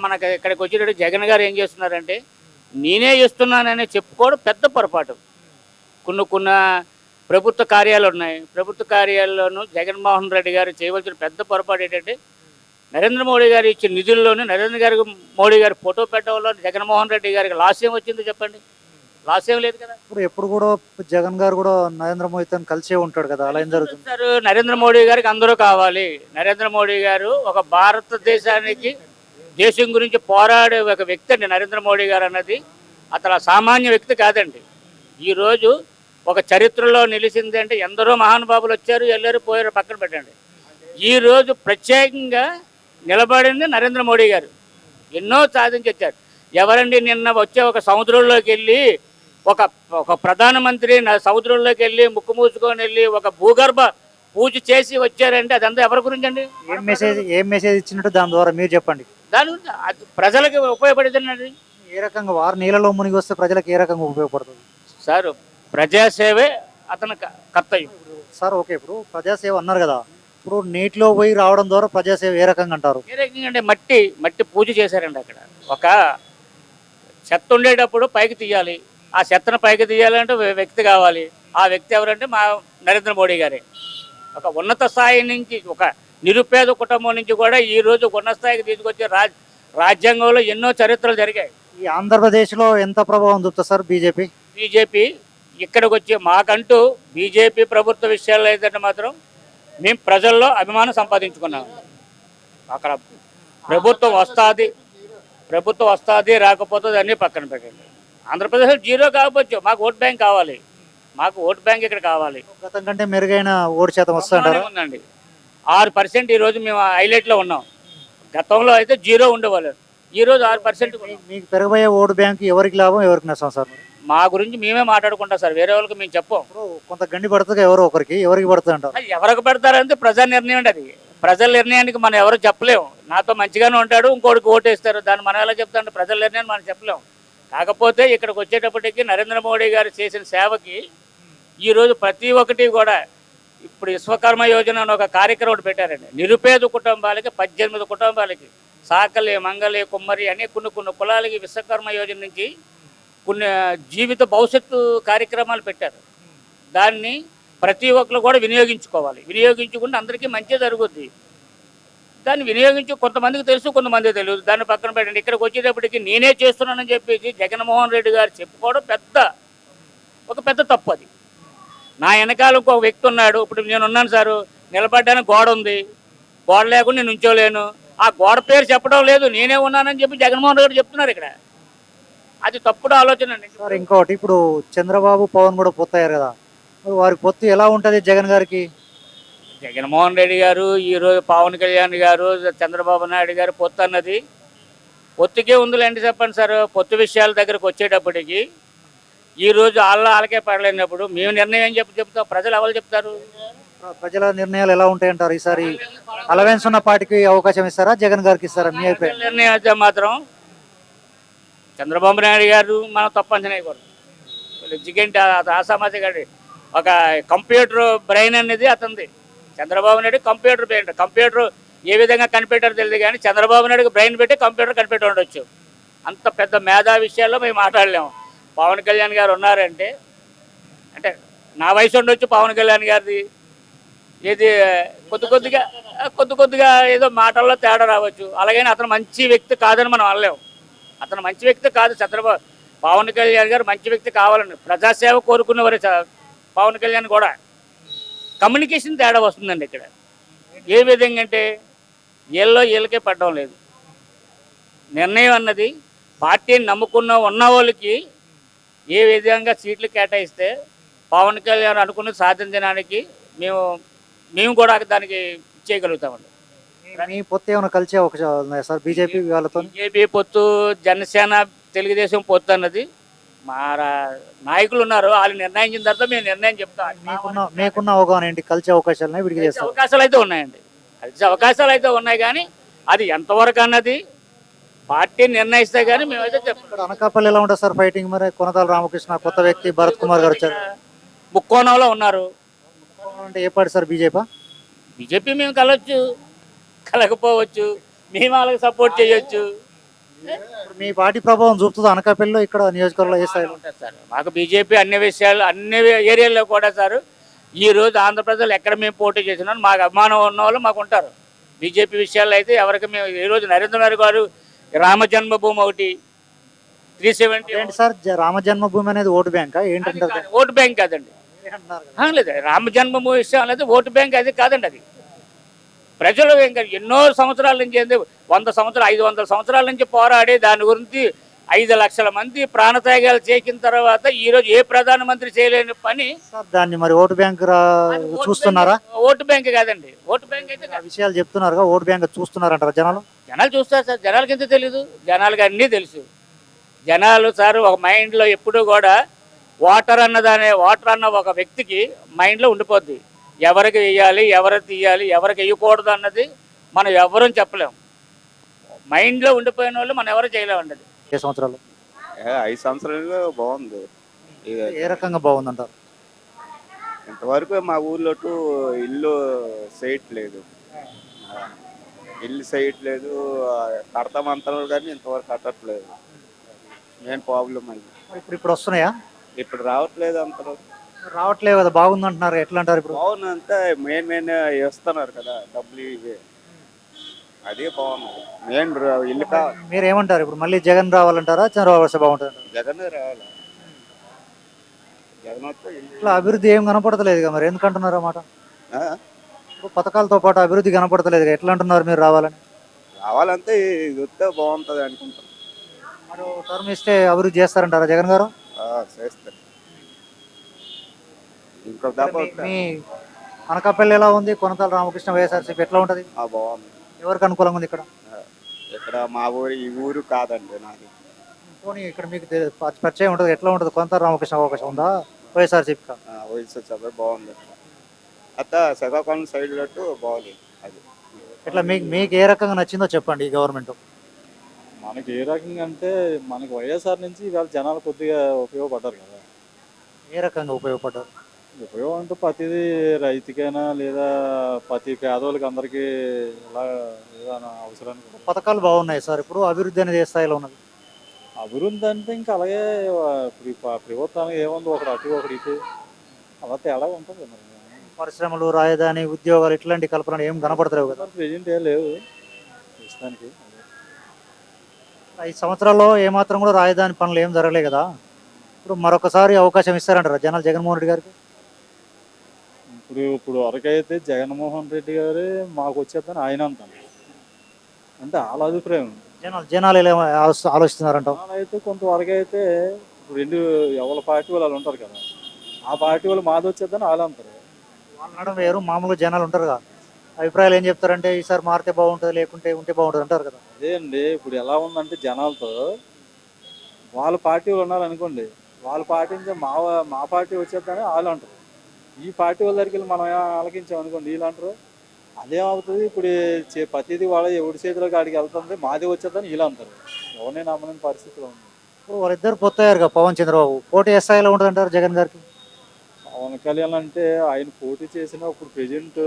Speaker 1: మనకి ఇక్కడికి వచ్చేటప్పుడు జగన్ గారు ఏం చేస్తున్నారంటే నేనే ఇస్తున్నానని చెప్పుకోవడం పెద్ద పొరపాటు. కొన్ని ప్రభుత్వ కార్యాలు ఉన్నాయి, ప్రభుత్వ కార్యాల్లోనూ జగన్మోహన్ రెడ్డి గారు చేయవలసిన పెద్ద పొరపాటు ఏంటంటే నరేంద్ర మోడీ గారు ఇచ్చిన నిధుల్లోనే మోడీ గారి ఫోటో పెట్టడంలో జగన్మోహన్ రెడ్డి గారికి లాస్ ఏం వచ్చిందో చెప్పండి? లాస్ ఏం లేదు కదా.
Speaker 2: ఇప్పుడు ఎప్పుడు కూడా జగన్ గారు కూడా నరేంద్ర మోడీతో కలిసే ఉంటాడు కదా, అలా ఏం జరుగుతుంది?
Speaker 1: నరేంద్ర మోడీ గారికి అందరూ కావాలి. నరేంద్ర మోడీ గారు ఒక భారతదేశానికి దేశం గురించి పోరాడే ఒక వ్యక్తి అండి నరేంద్ర మోడీ గారు అన్నది. అతను సామాన్య వ్యక్తి కాదండి. ఈరోజు ఒక చరిత్రలో నిలిచింది అంటే ఎందరో మహానుభావులు వచ్చారు, వెళ్ళారు, పోయారు, పక్కన పెట్టండి. ఈరోజు ప్రత్యేకంగా నిలబడింది నరేంద్ర మోడీ గారు. ఎన్నో సాధించి వచ్చారు. ఎవరండి నిన్న వచ్చే ఒక సముద్రంలోకి వెళ్ళి ఒక ప్రధానమంత్రి సముద్రంలోకి వెళ్ళి ముక్కు మూసుకొని వెళ్ళి ఒక భూగర్భ పూజ చేసి వచ్చారంటే అదంతా ఎవరి గురించి అండి?
Speaker 2: ఏం మెసేజ్ ఇచ్చినట్టు దాని ద్వారా మీరు చెప్పండి.
Speaker 1: దాని గురించి అది ప్రజలకు ఉపయోగపడుతుందండి.
Speaker 2: ఏ రకంగా వారు నీళ్ళలో మునిగి వస్తే ప్రజలకు ఏ రకంగా ఉపయోగపడుతుంది
Speaker 1: సార్? ప్రజాసేవే అతని కర్తవ్యం
Speaker 2: సార్. ఓకే, ఇప్పుడు ప్రజాసేవ అన్నారు కదా, ఇప్పుడు నీటిలో పోయి రావడం ద్వారా ప్రజాసేవ ఏ రకంగా అంటారు?
Speaker 1: ఏ రకంగా అంటే మట్టి పూజ చేశారండి. అక్కడ ఒక చెత్త ఉండేటప్పుడు పైకి తీయాలి, ఆ చెత్తను పైకి తీయాలంటే వ్యక్తి కావాలి. ఆ వ్యక్తి ఎవరంటే మా నరేంద్ర మోడీ గారే. ఒక ఉన్నత స్థాయి నుంచి ఒక నిరుపేద కుటుంబం నుంచి కూడా ఈరోజు ఉన్నత స్థాయికి తీసుకొచ్చే రాజ్యాంగంలో ఎన్నో చరిత్రలు జరిగాయి.
Speaker 2: ఈ ఆంధ్రప్రదేశ్లో ఎంత ప్రభావం చూపుతుంది సార్ బీజేపీ?
Speaker 1: ఇక్కడికి వచ్చి మాకంటూ బీజేపీ ప్రభుత్వ విషయాల్లో ఏంటంటే మాత్రం మేము ప్రజల్లో అభిమానం సంపాదించుకున్నాము. అక్కడ ప్రభుత్వం వస్తుంది రాకపోతుంది అన్నీ పక్కన పెట్టండి. ఆంధ్రప్రదేశ్లో 0 కాకపోవచ్చు, మాకు ఓట్ బ్యాంక్ కావాలి. మాకు ఓట్ బ్యాంక్ ఇక్కడ కావాలి.
Speaker 2: గతం కంటే మెరుగైన ఓటు శాతం వస్తుందంటారా?
Speaker 1: ఉందండి. 6% ఈరోజు మేము హైలైట్లో ఉన్నాం. గతంలో అయితే 0 ఉండేవాళ్ళు, ఈరోజు 6%.
Speaker 2: మీకు పెరగబోయే ఓటు బ్యాంక్ ఎవరికి లాభం ఎవరికి నష్టం సార్?
Speaker 1: మా గురించి మేమే మాట్లాడుకుంటాం సార్, వేరే వాళ్ళకి మేము చెప్పాం.
Speaker 2: కొంత గండి పడుతుంది ఎవరో ఒకరికి, ఎవరికి పడుతుంది అంటారు?
Speaker 1: ఎవరికి పెడతారంటే ప్రజా నిర్ణయం అండి. అది ప్రజల నిర్ణయానికి మనం ఎవరు చెప్పలేము. నాతో మంచిగానే ఉంటాడు, ఇంకోటికి ఓటేస్తారు, దాన్ని మనం ఎలా చెప్తామంటే ప్రజల నిర్ణయాన్ని మనం చెప్పలేము. కాకపోతే ఇక్కడికి వచ్చేటప్పటికి నరేంద్ర మోడీ గారు చేసిన సేవకి ఈరోజు ప్రతి ఒక్కటి కూడా ఇప్పుడు విశ్వకర్మ యోజన అని ఒక కార్యక్రమం పెట్టారండి. నిరుపేద కుటుంబాలకి 18 కుటుంబాలకి సాకలి, మంగలి, కుమ్మరి అనే కొన్ని కులాలకి విశ్వకర్మ యోజన నుంచి కొన్ని జీవిత భవిష్యత్తు కార్యక్రమాలు పెట్టారు. దాన్ని ప్రతి ఒక్కరు కూడా వినియోగించుకోవాలి. వినియోగించుకుంటే అందరికీ మంచి జరుగుద్ది. దాన్ని వినియోగించి కొంతమందికి తెలుసు, కొంతమందికి తెలియదు. దాన్ని పక్కన పెట్టండి. ఇక్కడికి వచ్చేటప్పటికి నేనే చేస్తున్నానని చెప్పేసి జగన్మోహన్ రెడ్డి గారు చెప్పుకోవడం ఒక పెద్ద తప్పు. అది నా వెనకాల ఇంకొక వ్యక్తి ఉన్నాడు. ఇప్పుడు నేను ఉన్నాను సారు, నిలబడ్డానికి గోడ ఉంది, గోడ లేకుండా నేను ఉంచోలేను. ఆ గోడ పేరు చెప్పడం లేదు, నేనే ఉన్నానని చెప్పి జగన్మోహన్ రెడ్డి చెప్తున్నారు ఇక్కడ. అది తప్పుడు ఆలోచన అండి.
Speaker 2: సార్ ఇంకోటి, ఇప్పుడు చంద్రబాబు పవన్ కూడా పొత్తయ్యారు కదా, మరి వారి పొత్తు ఎలా ఉంటుంది జగన్ గారికి?
Speaker 1: జగన్మోహన్ రెడ్డి గారు, ఈరోజు పవన్ కళ్యాణ్ గారు, చంద్రబాబు నాయుడు గారు పొత్తు అన్నది పొత్తుకే ఉందిలేండి. చెప్పండి సార్, పొత్తు విషయాల దగ్గరకు వచ్చేటప్పటికి ఈరోజు వాళ్ళకే పడలేనప్పుడు మేము నిర్ణయం చెప్తాం, ప్రజలు ఎవరు చెప్తారు?
Speaker 2: ప్రజల నిర్ణయాలు ఎలా ఉంటాయంటారు? ఈసారి అలవెన్స్ ఉన్న పార్టీకి అవకాశం ఇస్తారా, జగన్ గారికి ఇస్తారా? మీ అభిప్రాయం?
Speaker 1: నిర్ణయం అయితే మాత్రం చంద్రబాబు నాయుడు గారు మనం తప్పు అంచనా వేయకూడదు. ఎందుకంటే అసామాజిక ఒక కంప్యూటర్ బ్రెయిన్ అనేది అతనిది. Chandrababu Naidu computer brain. Computer ఏ విధంగా కనిపెట్టారో తెలియదు, కానీ చంద్రబాబు నాయుడుకి బ్రెయిన్ పెట్టి కంప్యూటర్ కనిపెట్టి ఉండొచ్చు. అంత పెద్ద మేధా విషయాల్లో మేము మాట్లాడలేము. పవన్ కళ్యాణ్ గారు ఉన్నారంటే, అంటే నా వయసు ఉండొచ్చు పవన్ కళ్యాణ్ గారిది, ఏది కొద్ది కొద్దిగా ఏదో మాటల్లో తేడా రావచ్చు. అలాగని అతను మంచి వ్యక్తి కాదని మనం అనలేము. అతను మంచి వ్యక్తి కాదు. పవన్ కళ్యాణ్ గారు మంచి వ్యక్తి కావాలని ప్రజాసేవ కోరుకున్నవారు పవన్ కళ్యాణ్ కూడా. కమ్యూనికేషన్ తేడా వస్తుందండి ఇక్కడ. ఏ విధంగా అంటే వీళ్ళకే పడడం లేదు. నిర్ణయం అన్నది పార్టీని ఉన్న వాళ్ళకి ఏ విధంగా సీట్లు కేటాయిస్తే పవన్ కళ్యాణ్ అనుకున్నది సాధించడానికి మేము కూడా దానికి చేయగలుగుతామండి.
Speaker 2: మీ పొత్తు ఏమైనా కలిసే అవకాశం ఉన్నాయా సార్ బీజేపీ వాళ్ళతో?
Speaker 1: బీజేపీ పొత్తు, జనసేన, తెలుగుదేశం పొత్తు అన్నది మా నాయకులు ఉన్నారు, వాళ్ళు నిర్ణయించిన తర్వాత మేము నిర్ణయం చెప్తాం.
Speaker 2: మీకున్న అవగాహన ఏంటి? కలిసే అవకాశాలు విడిగా చేస్తాం?
Speaker 1: అవకాశాలు అయితే ఉన్నాయండి, కలిసే అవకాశాలు అయితే ఉన్నాయి, కానీ అది ఎంతవరకు అన్నది పార్టీ నిర్ణయిస్తే కానీ మేమైతే చెప్తాం.
Speaker 2: అనకాపల్లి ఎలా ఉంటుంది సార్ ఫైటింగ్? మరి కొనతాల రామకృష్ణ, కొత్త వ్యక్తి భరత్ కుమార్ గారు వచ్చారు,
Speaker 1: ముక్కోణంలో ఉన్నారు.
Speaker 2: అంటే ఏ పార్టీ సార్?
Speaker 1: బీజేపీ మేము కలవచ్చు, కలకపోవచ్చు, మేము వాళ్ళకి సపోర్ట్ చేయొచ్చు.
Speaker 2: మీ పార్టీ ప్రభావం చూపుతుంది అనకాపల్లిలో, ఇక్కడ నియోజకవర్గంలో ఏ స్థాయిలో
Speaker 1: ఉంటుంది సార్? మాకు బీజేపీ అన్ని విషయాలు, అన్ని ఏరియాల్లో కూడా సార్, ఈ రోజు ఆంధ్రప్రదేశ్ ఎక్కడ మేము పోటీ చేసినా మాకు అభిమానం ఉన్న వాళ్ళు మాకు ఉంటారు. బీజేపీ విషయాల్లో అయితే ఎవరికి మేము ఈ రోజు నరేంద్ర మోడీ గారు రామ జన్మభూమి ఒకటి 370
Speaker 2: ఏంటి సార్? రామ జన్మభూమి అనేది ఓటు బ్యాంకా ఏంటంటారు?
Speaker 1: ఓటు బ్యాంక్ కాదండి. లేదు, రామ జన్మభూమి విషయం అనేది ఓటు బ్యాంక్ అది కాదండి. అది ప్రజలు ఇంకా ఎన్నో సంవత్సరాల నుంచి, 100 సంవత్సరాలు 500 సంవత్సరాల నుంచి పోరాడి దాని గురించి 5 లక్షల మంది ప్రాణత్యాగాలు చేసిన తర్వాత ఈ రోజు ఏ ప్రధానమంత్రి చేయలేని పని.
Speaker 2: దాన్ని మరి ఓటు బ్యాంక్ చూస్తున్నారా?
Speaker 1: ఓటు బ్యాంక్ కాదండి, ఓటు బ్యాంక్ అయితే
Speaker 2: విషయాలు చెప్తున్నారు, ఓటు బ్యాంక్ చూస్తున్నారంటారా జనాలు?
Speaker 1: జనాలు చూస్తారు సార్, జనాలకి ఎంత తెలీదు? జనాలకి అన్నీ తెలుసు. జనాలు సార్ ఒక మైండ్లో ఎప్పుడూ కూడా వాటర్ అన్న ఒక వ్యక్తికి మైండ్లో ఉండిపోద్ది. ఎవరికి వేయాలి, ఎవరు తీయాలి, ఎవరికి వేయకూడదు అన్నది మనం ఎవరూ చెప్పలేము. మైండ్లో ఉండిపోయిన వాళ్ళు మనం ఎవరు చేయలేమండి.
Speaker 2: ఏ సంవత్సరాలు?
Speaker 14: 5 సంవత్సరాలుగా బాగుంది.
Speaker 2: ఏ రకంగా బాగుందంటారు?
Speaker 14: ఇంతవరకు మా ఊర్లో ఇల్లు చేయట్లేదు, కడతామంటారు కానీ ఇంతవరకు కట్టట్లేదు. మెయిన్ ప్రాబ్లం అది.
Speaker 2: ఇప్పుడు వస్తున్నాయా?
Speaker 14: ఇప్పుడు రావట్లేదు అంటారు.
Speaker 2: రావట్లేదు కదా, బాగుందంటున్నారు. ఎట్లా అంటారు? ఇప్పుడు
Speaker 14: బాగుందంటే మెయిన్ వేస్తున్నారు కదా డబ్బులు, ఇవే అదే బాగున్నది. మెయిన్ ఇల్లు
Speaker 2: మీరు ఏమంటారు? ఇప్పుడు మళ్ళీ జగన్ రావాలంటారా, చంద్రబాబు వస్తే బాగుంటుంది?
Speaker 14: జగన్ రావాలి. జగన్ వస్తే
Speaker 2: ఇట్లా అభివృద్ధి ఏం కనపడతలేదు, మరి ఎందుకంటున్నారు అన్నమాట? పథకాలతో పాటు అభివృద్ధి కనపడతలేదు, ఎట్లా అంటున్నారు మీరు రావాలని?
Speaker 14: రావాలంటే ఇది వస్తే బాగుంటుంది అనుకుంటాను.
Speaker 2: మరో టర్మ్ ఇస్తే అభివృద్ధి చేస్తారంటారా జగన్ గారు?
Speaker 14: చేస్తారు.
Speaker 2: మీ అనకాపల్లి ఎలా ఉంది? కొనతాల రామకృష్ణ వైఎస్ఆర్సీపీ ఎట్లా ఉంటుంది?
Speaker 14: బాగుంది.
Speaker 2: ఎవరికి అనుకూలంగా ఉంది ఇక్కడ?
Speaker 14: ఇక్కడ మా ఈ ఊరు కాదండి నాది.
Speaker 2: పోనీ ఇక్కడ మీకు పరిచయం ఉంటుంది, ఎట్లా ఉంటుంది? కొనతాల రామకృష్ణ అవకాశం ఉందా వైఎస్ఆర్సీపీ?
Speaker 14: వైఎస్ఆర్ బాగుంది. అత్త శ్రీకాకుళం సైడ్ కట్టు బాగుంది. అది
Speaker 2: ఇట్లా మీకు ఏ రకంగా నచ్చిందో చెప్పండి ఈ గవర్నమెంట్.
Speaker 13: మనకి ఏ రకంగా అంటే మనకి వైఎస్ఆర్ నుంచి ఇవాళ జనాలు కొద్దిగా ఉపయోగపడ్డారు కదా.
Speaker 2: ఏ రకంగా ఉపయోగపడ్డారు?
Speaker 13: ఉపయోగం అంటే ప్రతిదీ రైతుకైనా లేదా ప్రతి పేదవాళ్ళకి అందరికీ ఇలా ఏదైనా అవసరానికి
Speaker 2: పథకాలు బాగున్నాయి సార్. ఇప్పుడు అభివృద్ధి అనేది ఏ స్థాయిలో ఉన్నది?
Speaker 13: అభివృద్ధి అంటే ఇంకా అలాగే ఇప్పుడు ప్రభుత్వానికి ఏముంది, ఒకటి అటు ఒకటి ఇటు అలా తేడా ఉంటుంది. మరి
Speaker 2: పరిశ్రమలు, రాజధాని, ఉద్యోగాలు ఇట్లాంటి కల్పనలు ఏం కనపడతలేవు కదా.
Speaker 4: ప్రెజెంట్ ఏం లేవు ప్రస్తుతానికి.
Speaker 2: 5 సంవత్సరాల్లో ఏమాత్రం కూడా రాజధాని పనులు ఏం జరగలే కదా. ఇప్పుడు మరొకసారి అవకాశం ఇస్తారంటారా జనాలు జగన్మోహన్ రెడ్డి గారికి?
Speaker 4: ఇప్పుడు వరకైతే జగన్మోహన్ రెడ్డి గారే మాకు వచ్చేద్దని ఆయన అంటాను, అంటే వాళ్ళ అభిప్రాయం.
Speaker 2: జనాలు ఎలా ఆలోచిస్తున్నారంటావు?
Speaker 4: అయితే కొంతవరకు అయితే రెండు ఎవరి పార్టీ వాళ్ళు ఉంటారు కదా, ఆ పార్టీ వాళ్ళు మాది వచ్చేద్దని వాళ్ళు అంటారు.
Speaker 2: వాళ్ళు అనడం వేరు, మామూలుగా జనాలు ఉంటారు కదా, అభిప్రాయాలు ఏం చెప్తారంటే ఈసారి మారితే బాగుంటుంది, లేకుంటే ఉంటే బాగుంటుంది అంటారు కదా.
Speaker 4: అదే అండి, ఇప్పుడు ఎలా ఉందంటే జనాలతో వాళ్ళ పార్టీ వాళ్ళు ఉన్నారనుకోండి, వాళ్ళ పార్టీ నుంచి మా పార్టీ వచ్చేద్దని వాళ్ళు అంటారు. ఈ పార్టీ వాళ్ళ దగ్గరికి వెళ్ళి మనం ఆలకించాం అనుకోండి వీళ్ళు అంటారు. అదేమవుతుంది, ఇప్పుడు ప్రతిదీ వాళ్ళ ఎవరి చేతిలో కాడికి వెళ్తుంది, మాది వచ్చేద్దని వీళ్ళు అంటారు. ఎవరిని నమ్మలేని పరిస్థితిలో ఉంది.
Speaker 2: ఇప్పుడు వాళ్ళిద్దరు పొత్తయ్యారు కదా, పవన్ చంద్రబాబు పోటీ ఏ స్థాయిలో ఉంటుంది అంటారు జగన్ గారికి?
Speaker 4: పవన్ కళ్యాణ్ అంటే ఆయన పోటీ చేసినా ఇప్పుడు ప్రెజెంట్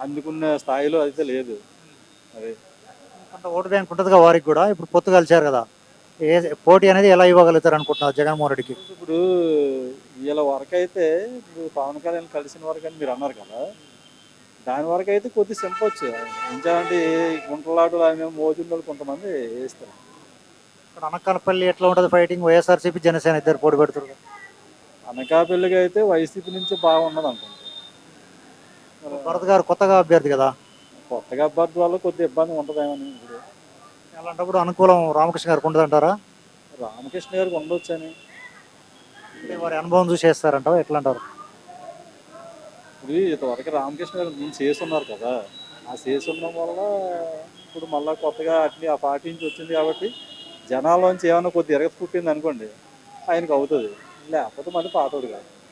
Speaker 4: అందుకున్న స్థాయిలో అయితే లేదు. అదే
Speaker 2: అంత ఓటు బ్యాంక్ ఉంటుందిగా వారికి కూడా. ఇప్పుడు పొత్తు కలిశారు కదా, పోటీ అనేది ఎలా ఇవ్వగలుగుతారు అనుకుంటున్నారు జగన్మోహన్ రెడ్డికి?
Speaker 4: ఇప్పుడు వీళ్ళ వరకు అయితే ఇప్పుడు పవన్ కళ్యాణ్ కలిసిన వరకు అని మీరు అన్నారు కదా, దాని వరకు అయితే కొద్ది సింపొచ్చు. ఇంకేంటి గుంటలాటలు ఆయన మోజుల్లో కొంతమంది వేస్తారు.
Speaker 2: ఇక్కడ అనకాపల్లి ఎట్లా ఉంటుంది ఫైటింగ్? వైఎస్ఆర్సీపీ జనసేన ఇద్దరు పోటీ పెడుతున్నారు కదా.
Speaker 4: అనకాపల్లికి అయితే వైసీపీ నుంచి బాగున్నది అనుకుంటా.
Speaker 2: భరత్ గారు కొత్తగా అభ్యర్థి కదా,
Speaker 4: కొత్తగా అభ్యర్థి వల్ల కొద్ది ఇబ్బంది ఉంటుందేమని. ఇప్పుడు
Speaker 2: అలాంటప్పుడు అనుకూలం రామకృష్ణ గారికి ఉంటుంది అంటారా?
Speaker 4: రామకృష్ణ గారికి ఉండొచ్చు అని
Speaker 2: వారి అనుభవం చూసి చేస్తారంటావా, ఎట్లా అంటారు?
Speaker 4: ఇప్పుడు ఇంతవరకు రామకృష్ణ గారు ముందు చేస్తున్నారు కదా, ఆ చేస్తుండడం వల్ల ఇప్పుడు మళ్ళీ కొత్తగా అట్లా ఆ పార్టీ నుంచి వచ్చింది కాబట్టి జనాల్లోంచి ఏమైనా కొద్ది ఎరగ పుట్టింది అనుకోండి ఆయనకు అవుతుంది, లేకపోతే మళ్ళీ పాతోడు కాదు.